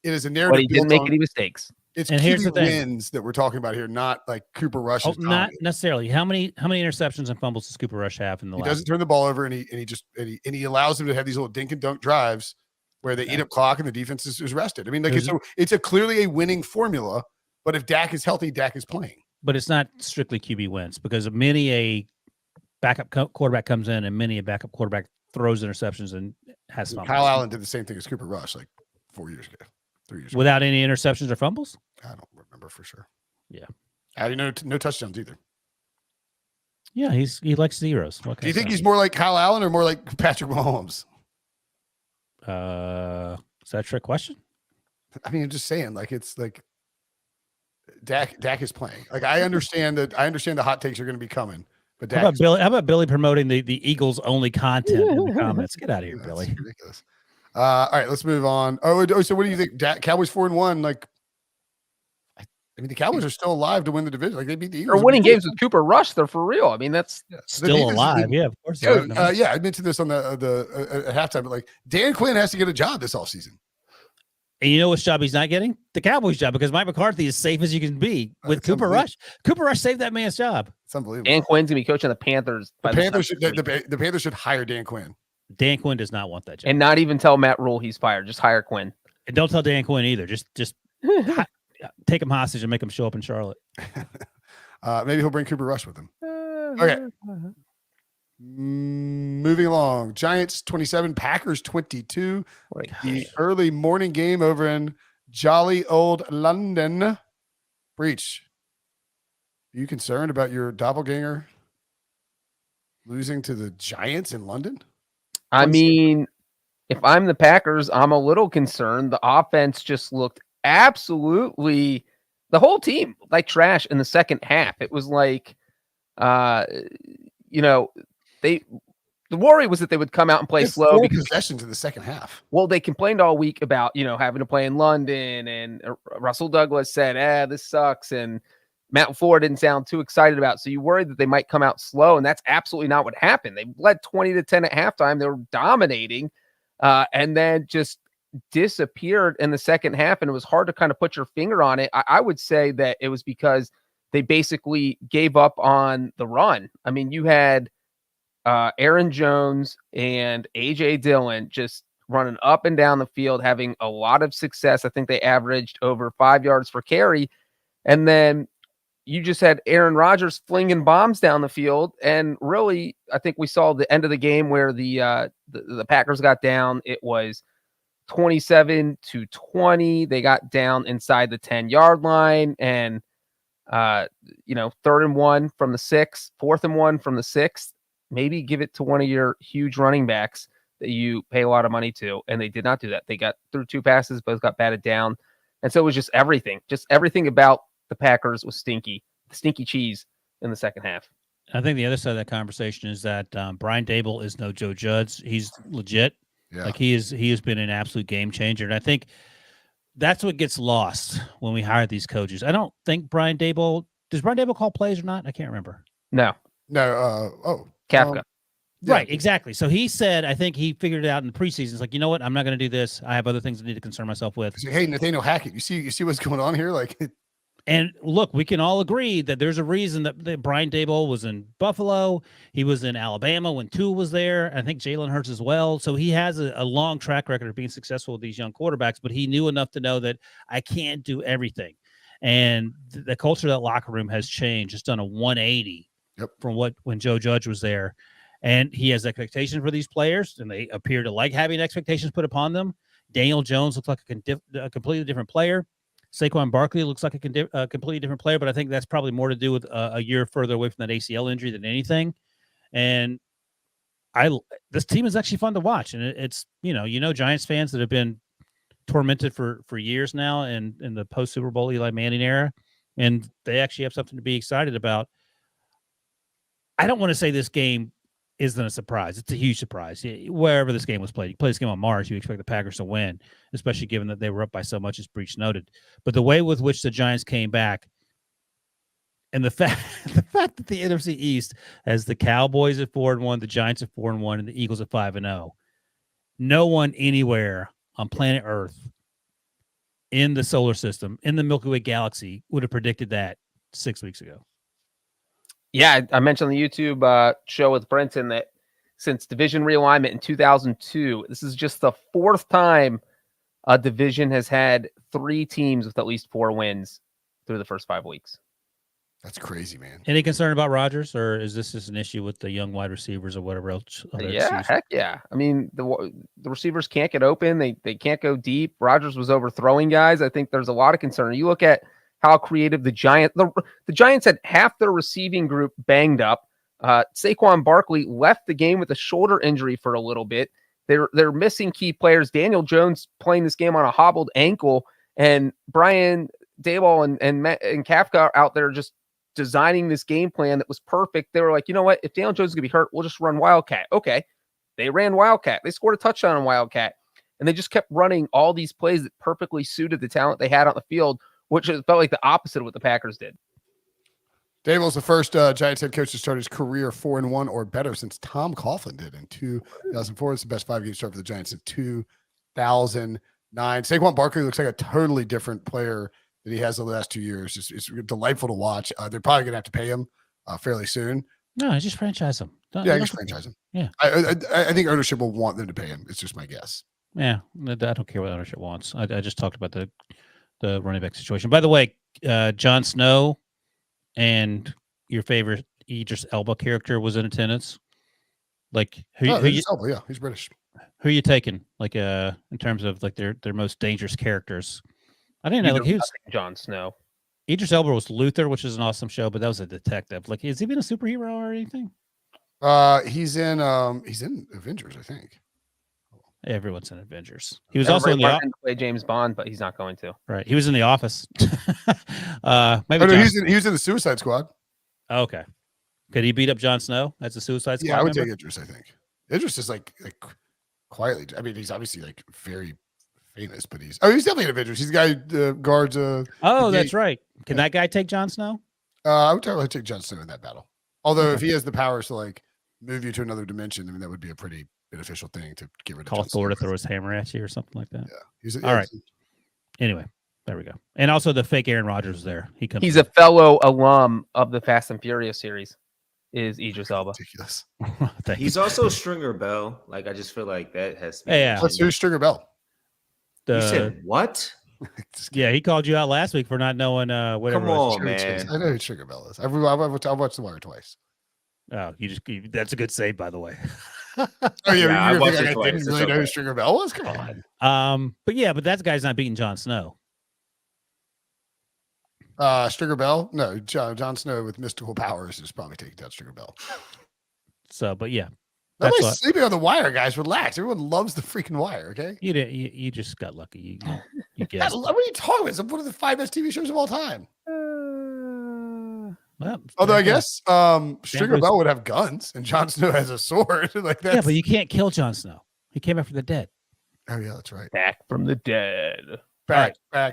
is a narrative. But he didn't make any mistakes. It's and here's the thing. wins that we're talking about here, not like Cooper Rush. Not necessarily. How many interceptions and fumbles does Cooper Rush have in the He last? doesn't turn the ball over, and he allows them to have these little dink and dunk drives where they eat up clock and the defense is rested. I mean, like it's clearly a winning formula. But if Dak is healthy, Dak is playing. But it's not strictly QB wins because many a backup quarterback comes in and many a backup quarterback throws interceptions and has fumbles. Kyle Allen did the same thing as Cooper Rush like 3 years ago. Without any interceptions or fumbles? I don't remember for sure. Yeah. I didn't no touchdowns either. Yeah, he likes zeros. Do you think he's more like Kyle Allen or more like Patrick Mahomes? Is that a trick question? I mean, I'm just saying, like, it's like Dak is playing. Like, I understand the hot takes are going to be coming. But Dak how about Billy promoting the Eagles only content in the comments? Get out of here, Billy. Ridiculous. All right, let's move on. So what do you think? Cowboys 4-1. Like, I mean, the Cowboys are still alive to win the division. Like, they beat the Eagles. They're winning games with Cooper Rush. They're for real. I mean, that's still alive. Yeah, of course. I mentioned this on the at halftime. But like, Dan Quinn has to get a job this offseason. And you know which job he's not getting? The Cowboys job, because Mike McCarthy is safe as you can be with Cooper Rush. Cooper Rush saved that man's job. It's unbelievable. Dan Quinn's gonna be coaching the Panthers. The Panthers should hire Dan Quinn. Dan Quinn does not want that job. And not even tell Matt Rule he's fired. Just hire Quinn. And don't tell Dan Quinn either. Just take him hostage and make him show up in Charlotte. Maybe he'll bring Cooper Rush with him. Okay. Moving along. Giants 27, Packers 22. The early morning game over in jolly old London. Breech, are you concerned about your doppelganger losing to the Giants in London? I mean, if I'm the Packers, I'm a little concerned. The offense just looked absolutely, the whole team like trash in the second half. It was like, the worry was that they would come out and play slow because possessions in the second half. Well, they complained all week about, having to play in London, and Russell Douglas said, this sucks. And Matt LaFleur didn't sound too excited about it. So you worried that they might come out slow, and that's absolutely not what happened. They led 20-10 at halftime. They were dominating, and then just disappeared in the second half. And it was hard to kind of put your finger on it. I would say that it was because they basically gave up on the run. I mean, you had Aaron Jones and AJ Dillon just running up and down the field, having a lot of success. I think they averaged over 5 yards per carry. And then you just had Aaron Rodgers flinging bombs down the field. And really, I think we saw the end of the game where the Packers got down. It was 27-20. They got down inside the 10-yard line. And 3rd and 1 from the 6, 4th and 1 from the 6th. Maybe give it to one of your huge running backs that you pay a lot of money to. And they did not do that. They got through 2 passes, both got batted down. And so it was just everything about the Packers was stinky cheese in the second half. I think the other side of that conversation is that Brian Dable is no Joe Judge. He's legit. Yeah. Like he has been an absolute game changer. And I think that's what gets lost when we hire these coaches. I don't think Brian Dable does Brian Dable call plays or not? I can't remember. No. Kafka. Right, exactly. So he said, I think he figured it out in the preseason. It's like, you know what? I'm not going to do this. I have other things I need to concern myself with. Hey, Nathaniel Hackett, you see what's going on here? Like, and look, we can all agree that there's a reason that Brian Dable was in Buffalo. He was in Alabama when Tua was there. I think Jalen Hurts as well. So he has a long track record of being successful with these young quarterbacks, but he knew enough to know that I can't do everything. And the culture of that locker room has changed. It's done a 180 from when Joe Judge was there. And he has expectations for these players, and they appear to like having expectations put upon them. Daniel Jones looks like a completely different player. Saquon Barkley looks like a completely different player, but I think that's probably more to do with a year further away from that ACL injury than anything. And this team is actually fun to watch, and it's Giants fans that have been tormented for years now, and in the post Super Bowl Eli Manning era, and they actually have something to be excited about. I don't want to say this game isn't a surprise. It's a huge surprise. Wherever this game was played, you play this game on Mars, you expect the Packers to win, especially given that they were up by so much, as Breech noted. But the way with which the Giants came back, and the fact that the NFC East has the Cowboys at 4-1, the Giants at 4-1, and the Eagles at 5-0, no one anywhere on planet Earth, in the solar system, in the Milky Way galaxy, would have predicted that 6 weeks ago. Yeah, I mentioned on the YouTube show with Brinson that since division realignment in 2002, this is just the 4th time a division has had 3 teams with at least 4 wins through the first 5 weeks. That's crazy, man. Any concern about Rodgers, or is this just an issue with the young wide receivers or whatever else? Yeah, heck yeah. I mean, the receivers can't get open. They can't go deep. Rodgers was overthrowing guys. I think there's a lot of concern. You look at how creative the Giants had half their receiving group banged up. Saquon Barkley left the game with a shoulder injury for a little bit. They're missing key players. Daniel Jones playing this game on a hobbled ankle, and Brian Daboll and Kafka are out there just designing this game plan that was perfect. They were like, you know what? If Daniel Jones is going to be hurt, we'll just run Wildcat. Okay. They ran Wildcat. They scored a touchdown on Wildcat, and they just kept running all these plays that perfectly suited the talent they had on the field, which felt like the opposite of what the Packers did. Dable's the first Giants head coach to start his career 4-1 or better since Tom Coughlin did in 2004. It's the best 5-game start for the Giants in 2009. Saquon Barkley looks like a totally different player than he has the last 2 years. It's delightful to watch. They're probably going to have to pay him fairly soon. No, just franchise him. Just franchise him. Yeah. I think ownership will want them to pay him. It's just my guess. Yeah, I don't care what ownership wants. I just talked about the running back situation. By the way, Jon Snow and your favorite Idris Elba character was in attendance. Like Idris Elba, yeah, he's British. Who are you taking? Like in terms of like their most dangerous characters? I didn't know. Like he was Jon Snow. Idris Elba was Luther, which is an awesome show, but that was a detective. Like, has he been a superhero or anything? He's in Avengers, I think. Everyone's in Avengers. He was also in the to play James Bond, but he's not going to. Right. He was in The Office. Maybe he was in the Suicide Squad. Oh, okay. Could he beat up Jon Snow as a Suicide Squad? Yeah, I would take Idris. I think Idris is like quietly. I mean, he's obviously like very famous, but he's definitely in Avengers. He's the guy guards. That's right. Can that guy take Jon Snow? I would totally take Jon Snow in that battle. Although if he has the powers to like move you to another dimension, I mean that would be a pretty beneficial thing to get rid of. Call Thor to throw his hammer at you or something like that. Yeah. All right. Anyway, there we go. And also the fake Aaron Rodgers is there. He's a fellow alum of the Fast and Furious series. Is Idris Elba. Ridiculous. He's also Stringer Bell. Like I just feel like that has to be. Yeah. Let's do Stringer Bell. You said what? Yeah, he called you out last week for not knowing whatever. Come on, man. I know who Stringer Bell is. I've watched The Wire twice. Oh, that's a good save, by the way. Oh yeah, I watched it I twice. didn't really know who Stringer Bell was. Come on. But that guy's not beating Jon Snow. Stringer Bell? No, Jon Snow with mystical powers is probably taking down Stringer Bell. So, but yeah. Nobody's sleeping on the wire, guys. Relax. Everyone loves the freaking wire, okay? You just got lucky. You guessed. What are you talking about? It's one of the 5 best TV shows of all time. Well, although I guess Stringer Bell would have guns and Jon Snow has a sword. Like that. Yeah, but you can't kill Jon Snow. He came after the dead. Oh, yeah, that's right. Back from the dead. Back. All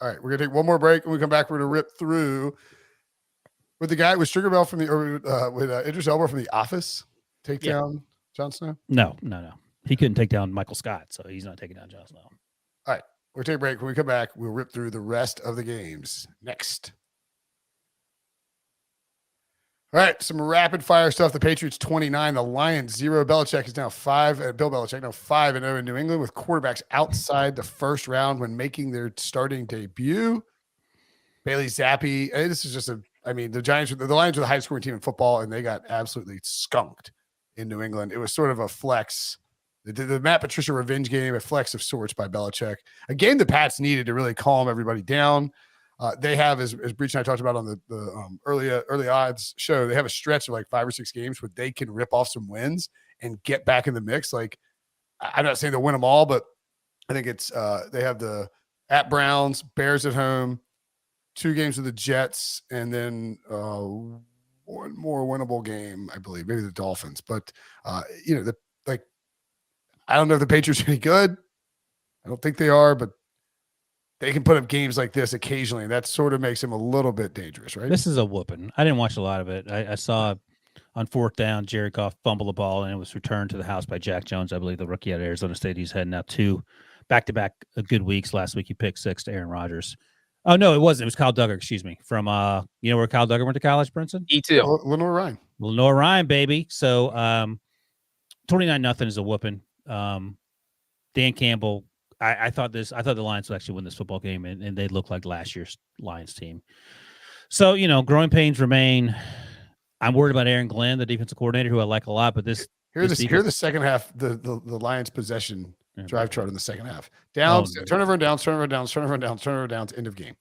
right, we're gonna take one more break. When we come back, we're gonna rip through with the guy with Stringer Bell from with Idris Elba from The Office. Take down Jon Snow. No. He couldn't take down Michael Scott, so he's not taking down Jon Snow. All right, we'll take a break. When we come back, we'll rip through the rest of the games next. All right, some rapid fire stuff. The Patriots 29, the Lions 0. Belichick is now 5. Bill Belichick now 5-0 in New England with quarterbacks outside the first round when making their starting debut. Bailey Zappi. This is just the Lions were the highest scoring team in football, and they got absolutely skunked in New England. It was sort of a flex. The Matt Patricia revenge game, a flex of sorts by Belichick. A game the Pats needed to really calm everybody down. They have, as Breech and I talked about on the early odds show, they have a stretch of like 5 or 6 games where they can rip off some wins and get back in the mix. Like, I'm not saying they'll win them all, but I think it's they have the at Browns, Bears at home, 2 games with the Jets, and then one more winnable game, I believe, maybe the Dolphins. But I don't know if the Patriots are any good. I don't think they are, but they can put up games like this occasionally, and that sort of makes him a little bit dangerous, right? This is a whooping. I didn't watch a lot of it. I saw on 4th down, Jared Goff fumble the ball, and it was returned to the house by Jack Jones, I believe, the rookie out of Arizona State. He's had now 2 back-to-back good weeks. Last week he picked 6 to Aaron Rodgers. Oh, no, it wasn't. It was Kyle Duggar, excuse me, from where Kyle Duggar went to college, Brinson? E2. Lenore Ryan, baby. So 29-0 is a whooping. Dan Campbell, I thought the Lions would actually win this football game, and they look like last year's Lions team. So, growing pains remain. I'm worried about Aaron Glenn, the defensive coordinator, who I like a lot, but here the second half, the Lions possession drive chart in the second half. Downs, turnover and downs, end of game.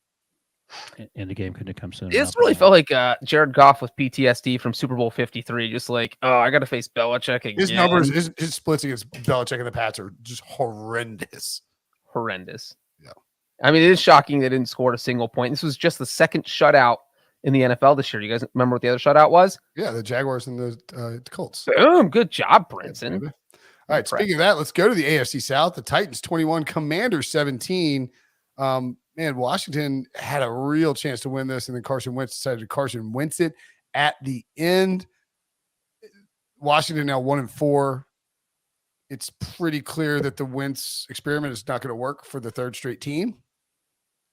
And the game couldn't come soon. This really felt like Jared Goff with PTSD from Super Bowl 53. Just like, I got to face Belichick again. His numbers, his splits against Belichick and the Pats are just horrendous. Yeah. I mean, it is shocking they didn't score a single point. This was just the second shutout in the NFL this year. You guys remember what the other shutout was? Yeah, the Jaguars and the Colts. Boom. Good job, Brinson. Yeah, all right, speaking of that, let's go to the AFC South. The Titans 21, Commanders 17. Man, Washington had a real chance to win this, and then Carson Wentz decided to Carson Wentz it at the end. Washington now 1-4. It's pretty clear that the Wentz experiment is not going to work for the 3rd straight team.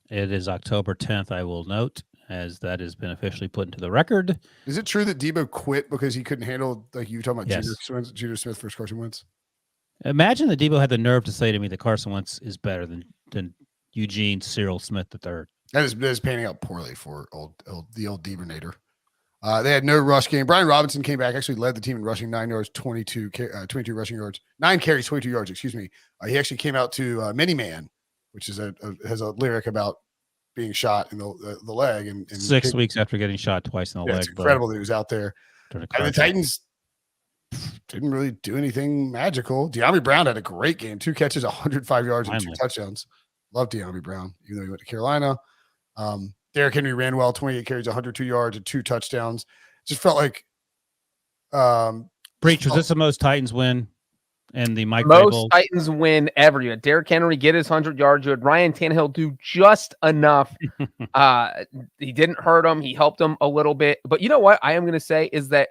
It is October 10th, I will note, as that has been officially put into the record. Is it true that Debo quit because he couldn't handle, like you were talking about, yes. Juju Smith versus Carson Wentz? Imagine that Debo had the nerve to say to me that Carson Wentz is better than Eugene Cyril Smith III. That is panning out poorly for the old Debernator. They had no rush game. Brian Robinson came back, actually led the team in rushing 9 yards, 22 rushing yards, 9 carries, 22 yards, excuse me. He actually came out to Mini-Man, which is has a lyric about being shot in the leg. And 6 weeks after getting shot twice in the leg. It's incredible that he was out there. And the Titans didn't really do anything magical. De'Ami Brown had a great game. 2 catches, 105 yards, and 2 touchdowns. Love De'Ami Brown, even though he went to Carolina. Derrick Henry ran well, 28 carries, 102 yards, and 2 touchdowns. Just felt like Breech, was this the most Titans win in the Mike most Vrabel? Titans win ever. You had Derrick Henry get his 100 yards. You had Ryan Tannehill do just enough. He didn't hurt him. He helped him a little bit. But you know what I am going to say is that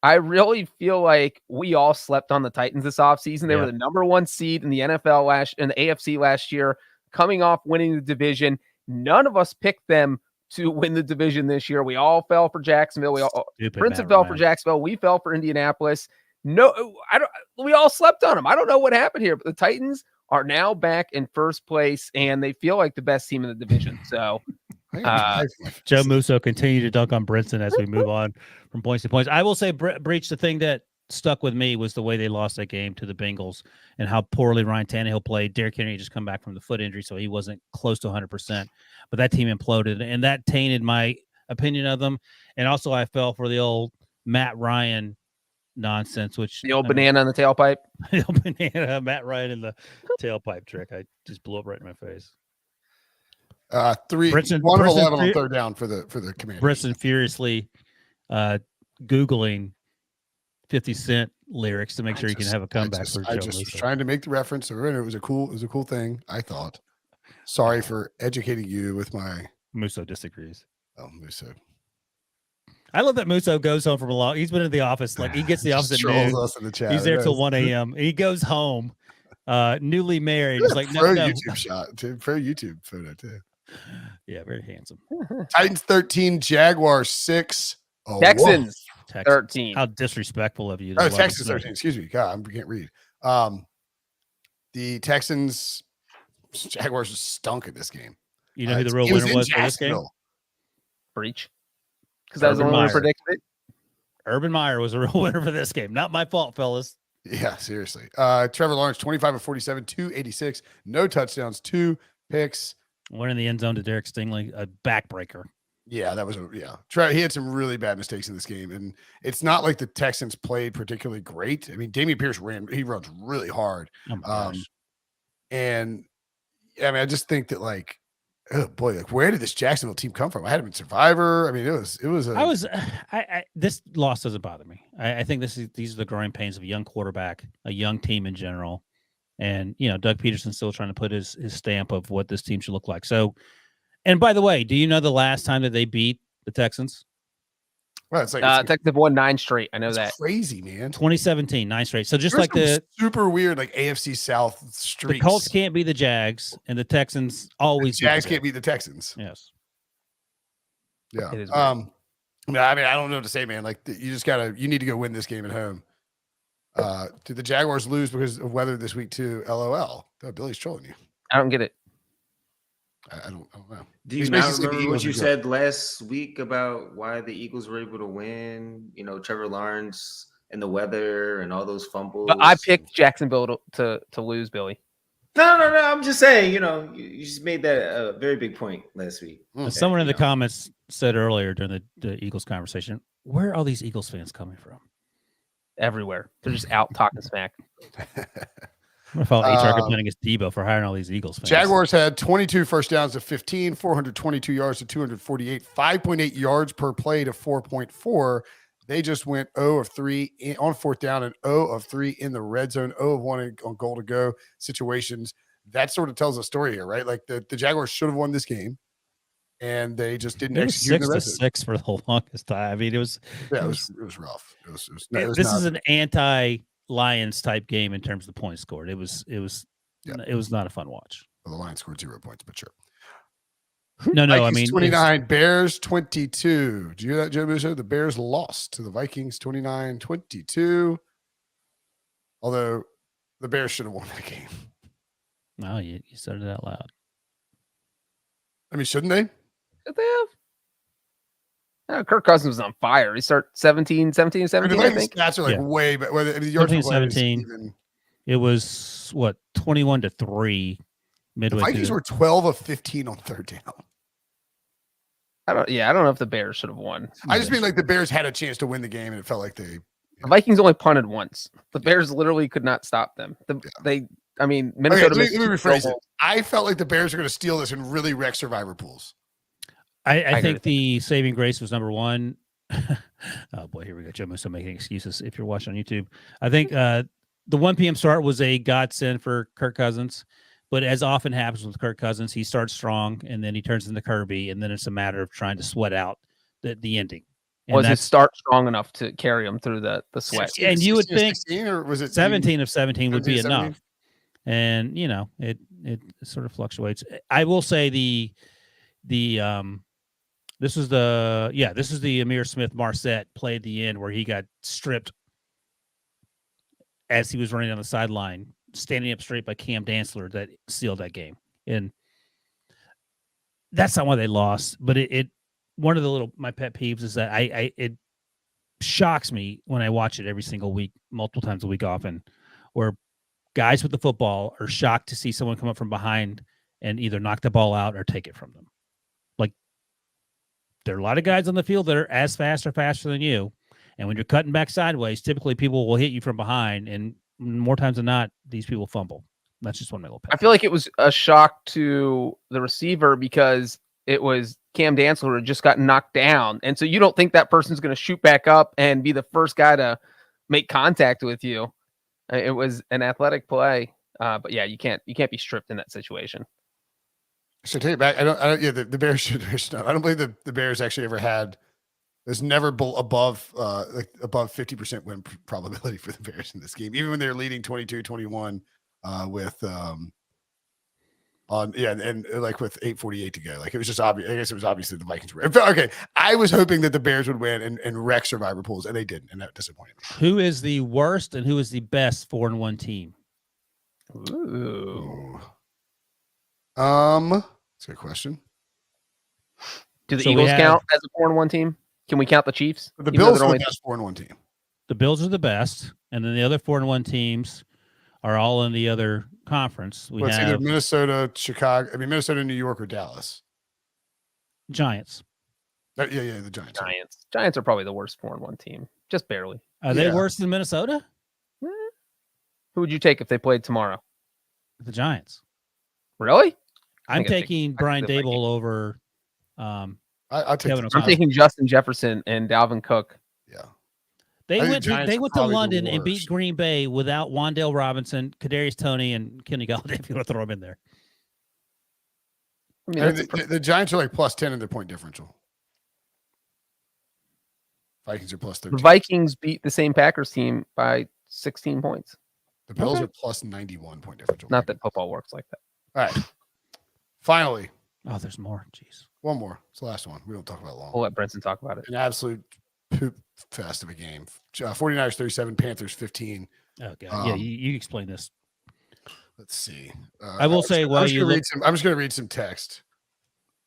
I really feel like we all slept on the Titans this offseason. They were the number 1 seed in the NFL in the AFC last year, coming off winning the division. None of us picked them to win the division this year. We all fell for Jacksonville. Brinson fell for Jacksonville. We fell for Indianapolis. No, we all slept on them. I don't know what happened here, but the Titans are now back in first place, and they feel like the best team in the division. So, Joe Musso continue to dunk on Brinson as we move on from points to points. I will say, Breech, the thing that stuck with me was the way they lost that game to the Bengals and how poorly Ryan Tannehill played. Derrick Henry just come back from the foot injury, so he wasn't close to 100%. But that team imploded, and that tainted my opinion of them. And also, I fell for the old Matt Ryan nonsense, which The old banana in the tailpipe. The old banana, Matt Ryan in the tailpipe trick. I just blew up right in my face. Brinson, 1 of 11 on third down for the Commanders. Brinson furiously Googling 50 Cent lyrics to make sure he can have a comeback for Joe I just Musso. was trying to make the reference. It was a cool thing, I thought. Sorry for educating you with my Musso disagrees. Oh, Musso. I love that Musso goes home from a long. He's been in the office. Like he gets the office at noon. Us in the chat. He's there till 1 a.m. He goes home, newly married. He's like, pro no. YouTube shot, too. Pro YouTube photo too. Yeah, very handsome. Titans 13, Jaguars 6. Oh, Texans Texans. 13. How disrespectful of you. Oh, Texans 13. Excuse me. God, I can't read. The Texans, Jaguars just stunk at this game. You know who the real winner was for this game? Breech. Because that was the one we predicted it. Urban Meyer was a real winner for this game. Not my fault, fellas. Yeah, seriously. Trevor Lawrence, 25 of 47, 286, no touchdowns, 2 picks. One in the end zone to Derek Stingley, a backbreaker. Yeah, that was he had some really bad mistakes in this game, and it's not like the Texans played particularly great. I mean, Dameon Pierce runs really hard. Oh my gosh. And I mean, I just think that like, oh boy, like where did this Jacksonville team come from? I had him in Survivor. I mean, this loss doesn't bother me. I think these are the growing pains of a young quarterback, a young team in general. And, Doug Peterson's still trying to put his stamp of what this team should look like. So, and by the way, do you know the last time that they beat the Texans? Well, it's like Texans have won 9 straight. I know that. Crazy, man. 2017, 9 straight. So just like the super weird, like AFC South streaks. The Colts can't be the Jags, and the Texans always. The Jags can't beat the Texans. Yes. Yeah. I mean, I don't know what to say, man. Like you need to go win this game at home. Did the Jaguars lose because of weather this week too? LOL. Oh, Billy's trolling you. I don't get it. I don't know. Do you not remember what you said last week about why the Eagles were able to win? Trevor Lawrence and the weather and all those fumbles. But I picked Jacksonville to lose, Billy. No. I'm just saying, you just made that a very big point last week. Someone in the comments said earlier during the Eagles conversation, where are all these Eagles fans coming from? Everywhere. They're just out talking smack. I'm going to follow HR complaining against Debo for hiring all these Eagles fans. Jaguars had 22 first downs to 15, 422 yards to 248, 5.8 yards per play to 4.4. They just went 0 of 3 on fourth down and 0 of 3 in the red zone, 0 of 1 on goal to go situations. That sort of tells a story here, right? Like the Jaguars should have won this game, and they just didn't execute. 6-6 for the longest time. I mean, it was rough. This is an anti-Lions type game in terms of the points scored. It was not a fun watch. Well, the Lions scored 0 points, but sure. No, Vikings I mean 29, Bears 22. Did you hear that, Joe Musso? The Bears lost to the Vikings 29-22. Although the Bears should have won that game. No, you said it out loud. I mean, shouldn't they? Should they have? Kirk Cousins was on fire. He started 17, I think. Stats are like way better. 17. It was 21-3 midway. The Vikings were 12 of 15 on third down. I don't know if the Bears should have won. I just mean like the Bears had a chance to win the game, and it felt like the Vikings only punted once. The Bears literally could not stop them. Minnesota. Let me rephrase it. I felt like the Bears are going to steal this and really wreck survivor pools. I think the saving grace was number one. Oh boy, here we go. Joe Musso making excuses. If you're watching on YouTube, I think the 1 p.m. start was a godsend for Kirk Cousins. But as often happens with Kirk Cousins, he starts strong and then he turns into Kirby, and then it's a matter of trying to sweat out the ending. And was his start strong enough to carry him through the sweat? And you would think 16, or was it 17 of 17 would be enough. And it sort of fluctuates. I will say this is the Amir Smith Marset play at the end where he got stripped as he was running down the sideline, standing up straight by Cam Dantzler that sealed that game. And that's not why they lost, but it one of the my pet peeves is that shocks me when I watch it every single week, multiple times a week often, where guys with the football are shocked to see someone come up from behind and either knock the ball out or take it from them. Like, there are a lot of guys on the field that are as fast or faster than you. And when you're cutting back sideways, typically people will hit you from behind. And more times than not, these people fumble. That's just one of my little pet. I feel like it was a shock to the receiver because it was Cam Dantzler who had just gotten knocked down. And so you don't think that person's going to shoot back up and be the first guy to make contact with you. It was an athletic play. But yeah, you can't be stripped in that situation. So take it back. I don't. Yeah, the Bears should. I don't believe the Bears actually ever had. There's never above 50% win probability for the Bears in this game, even when they're leading 22-21 with and like with 8:48 to go. Like, it was just obvious. I guess it was obvious that the Vikings were okay. I was hoping that the Bears would win and wreck survivor pools, and they didn't, and that disappointed me. Who is the worst and who is the best 4-1 team? Ooh. That's a good question. Do the Eagles count as a 4-1 team? Can we count the Chiefs? The Bills are the best 4-1 team. The Bills are the best, and then the other 4-1 teams are all in the other conference. It's either Minnesota, Chicago. I mean, Minnesota, New York, or Dallas. Giants. The Giants. Giants are probably the worst 4-1 team, just barely. Are they worse than Minnesota? Who would you take if they played tomorrow? The Giants. Really? I'm taking Brian Dable over. I'll take Kevin. I'm taking Justin Jefferson and Dalvin Cook. Yeah. They went to London and beat Green Bay without Wan'Dale Robinson, Kadarius Toney, and Kenny Galladay, if you want to throw him in there. I mean, the Giants are like +10 in their point differential. Vikings are +13. The Vikings beat the same Packers team by 16 points. The Bills are +91 point differential. Not that football works like that. All right. Finally. Oh, there's more. Jeez. One more. It's the last one. We don't talk about it long. We'll let Brinson talk about it. An absolute poop fest of a game. 49ers 37, Panthers 15. Oh, God. Yeah, you explain this. Let's see. I will say, I'm just going to read some text.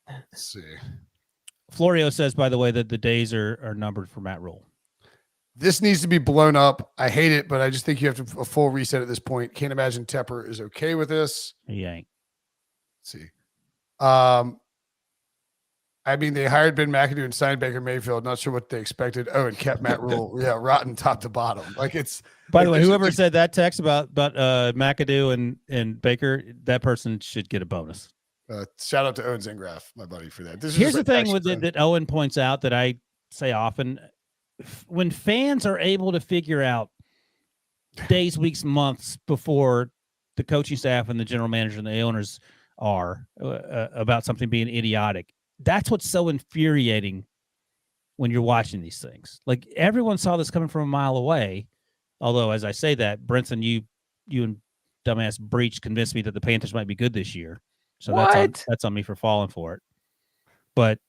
Let's see. Florio says, by the way, that the days are numbered for Matt Rule. This needs to be blown up. I hate it, but I just think you have to a full reset at this point. Can't imagine Tepper is okay with this. He ain't. Let's see. I mean, they hired Ben McAdoo and signed Baker Mayfield. Not sure what they expected. Oh, and kept Matt Rule. Yeah, rotten top to bottom. Like, it's. By the way, whoever said that text about McAdoo and Baker, that person should get a bonus. Shout out to Owen Zingraf, my buddy, for that. Here's the thing with that Owen points out that I say often. When fans are able to figure out days, weeks, months before the coaching staff and the general manager and the owners are about something being idiotic, that's what's so infuriating when you're watching these things. Like, everyone saw this coming from a mile away. Although, as I say that, Brinson, you and dumbass Breech convinced me that the Panthers might be good this year. So that's on me for falling for it. But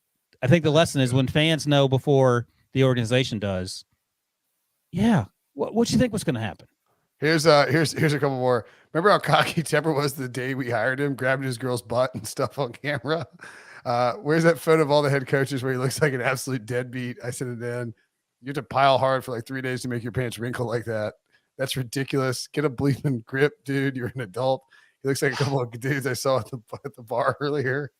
I think the lesson is when fans know before the organization does, yeah, what you think was going to happen? Here's a couple more. Remember how cocky Tepper was the day we hired him, grabbing his girl's butt and stuff on camera? Where's that photo of all the head coaches where he looks like an absolute deadbeat? I sent it in. You have to pile hard for like 3 days to make your pants wrinkle like that. That's ridiculous. Get a bleeping grip, dude. You're an adult. He looks like a couple of dudes I saw at the bar earlier.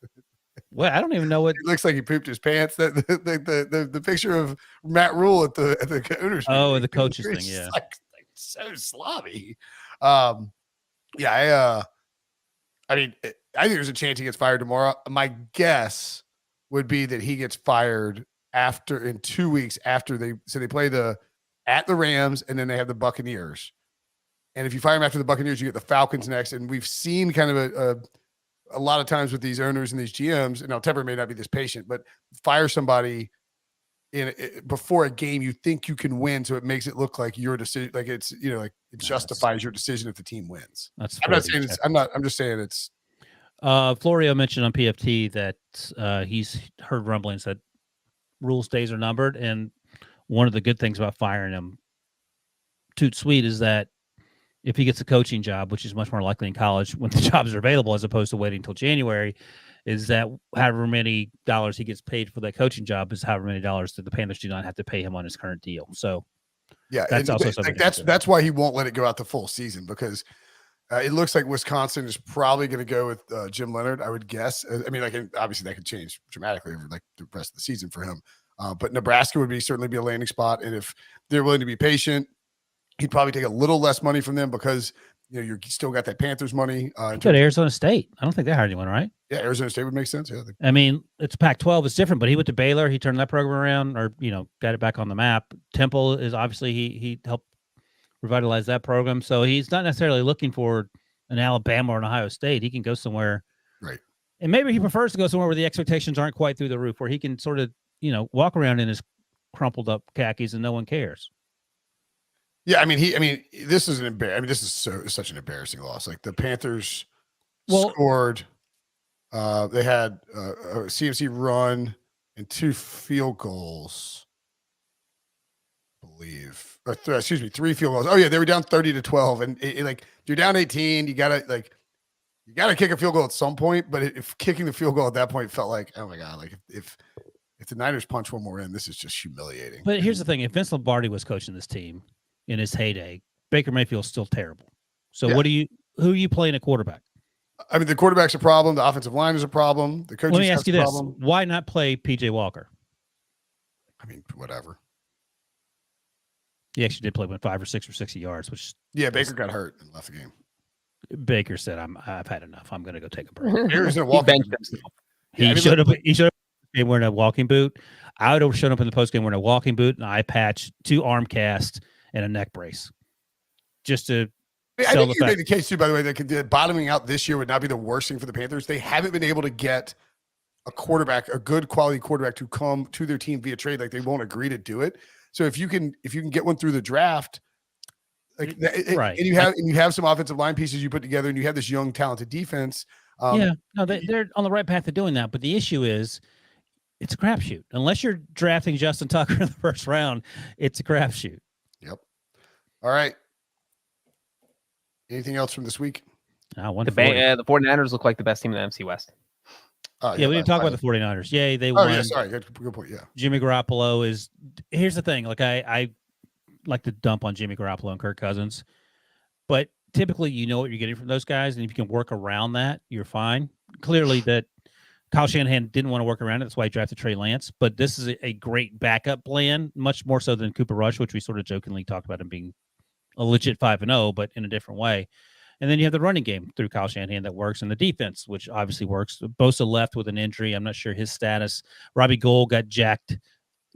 Well, I don't even know what. He looks like he pooped his pants. The picture of Matt Rule at the owners. Oh, the coaches thing, yeah. Like so sloppy. I mean, I think there's a chance he gets fired tomorrow. My guess would be that he gets fired in 2 weeks after they play at the Rams and then they have the Buccaneers. And if you fire him after the Buccaneers, you get the Falcons next. And we've seen kind of a lot of times with these owners and these GMs, and now Tepper may not be this patient, but fire somebody before a game you think you can win, so it makes it look like your decision, like it's it justifies your decision if the team wins. I'm not saying it's. I'm just saying it's. Florio mentioned on PFT that he's heard rumblings that Rule's days are numbered, and one of the good things about firing him, toot sweet, is that if he gets a coaching job, which is much more likely in college when the jobs are available as opposed to waiting until January, is that however many dollars he gets paid for that coaching job is however many dollars that the Panthers do not have to pay him on his current deal. So yeah, that's also something. Like that's why he won't let it go out the full season, because it looks like Wisconsin is probably going to go with Jim Leonard, I would guess. I mean, like obviously that could change dramatically over like the rest of the season for him. But Nebraska would certainly be a landing spot, and if they're willing to be patient, he'd probably take a little less money from them because you still got that Panthers money. Go to Arizona State. I don't think they hired anyone, right? Yeah, Arizona State would make sense. Yeah, I mean, it's Pac-12. It's different, but he went to Baylor. He turned that program around, or got it back on the map. Temple is obviously he helped revitalize that program, so he's not necessarily looking for an Alabama or an Ohio State. He can go somewhere, right? And maybe he prefers to go somewhere where the expectations aren't quite through the roof, where he can sort of walk around in his crumpled up khakis and no one cares. Yeah, I mean, this is this is such an embarrassing loss. Like the Panthers scored, they had a CMC run and 2 field goals, I believe. Or 3 field goals. Oh yeah, they were down 30-12, and like you're down 18, you gotta kick a field goal at some point. But if kicking the field goal at that point felt like, oh my god, like if the Niners punch one more in, this is just humiliating. But here's the thing: if Vince Lombardi was coaching this team in his heyday, Baker Mayfield's still terrible. So who are you playing at quarterback? I mean, the quarterback's a problem. The offensive line is a problem. The coaching. Let me ask you this: problem. why not play PJ Walker? I mean, whatever. He actually did play with 5 or 6 or 60 yards, which Baker got hurt and left the game. Baker said, "I've had enough. I'm going to go take a break." Baker's gonna walk. He showed up. He showed up wearing a walking boot. I would have shown up in the postgame wearing a walking boot, an eye patch, 2 arm casts, and a neck brace, just to. I think you made the case too, by the way, that bottoming out this year would not be the worst thing for the Panthers. They haven't been able to get a good quality quarterback to come to their team via trade. Like they won't agree to do it. So if you can get one through the draft, like right, and you have some offensive line pieces you put together, and you have this young, talented defense. They're on the right path to doing that. But the issue is, it's a crapshoot. Unless you're drafting Justin Tucker in the first round, it's a crapshoot. Yep. All right. Anything else from this week? The 49ers look like the best team in the NFC West. We didn't talk about the 49ers. Yay, they won. Yeah, sorry. Good point. Yeah. Jimmy Garoppolo is – here's the thing. Like, I like to dump on Jimmy Garoppolo and Kirk Cousins, but typically you know what you're getting from those guys, and if you can work around that, you're fine. Clearly that Kyle Shanahan didn't want to work around it. That's why he drafted Trey Lance, but this is a great backup plan, much more so than Cooper Rush, which we sort of jokingly talked about him being a legit 5-0, but in a different way. And then you have the running game through Kyle Shanahan that works, and the defense, which obviously works. Bosa left with an injury. I'm not sure his status. Robbie Gould got jacked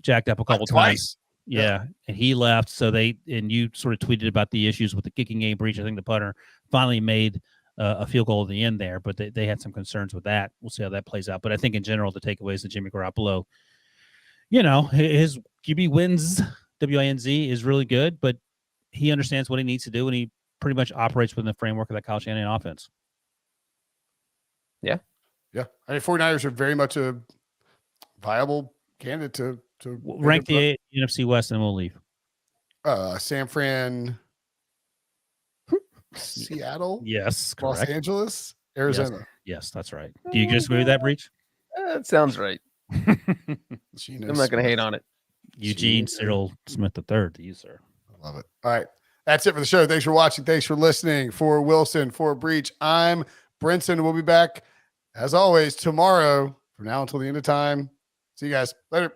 up a couple times. Yeah, and he left. So you sort of tweeted about the issues with the kicking game. Breech, I think the punter finally made a field goal at the end there, but they had some concerns with that. We'll see how that plays out. But I think in general, the takeaway is that Jimmy Garoppolo, his QB wins, WINZ, is really good, but he understands what he needs to do, and he pretty much operates within the framework of that Kyle Shanahan offense. Yeah. I mean, 49ers are very much a viable candidate to rank the NFC West, and we'll leave. San Fran, Seattle, yes, correct. Los Angeles, Arizona. Yes, that's right. Do you disagree with that, Breech? That sounds right. I'm not going to hate on it. Eugene Cyril Smith III to you, sir. I love it. All right. That's it for the show. Thanks for watching. Thanks for listening. For Wilson, for Breech, I'm Brinson. We'll be back, as always, tomorrow from now until the end of time. See you guys later.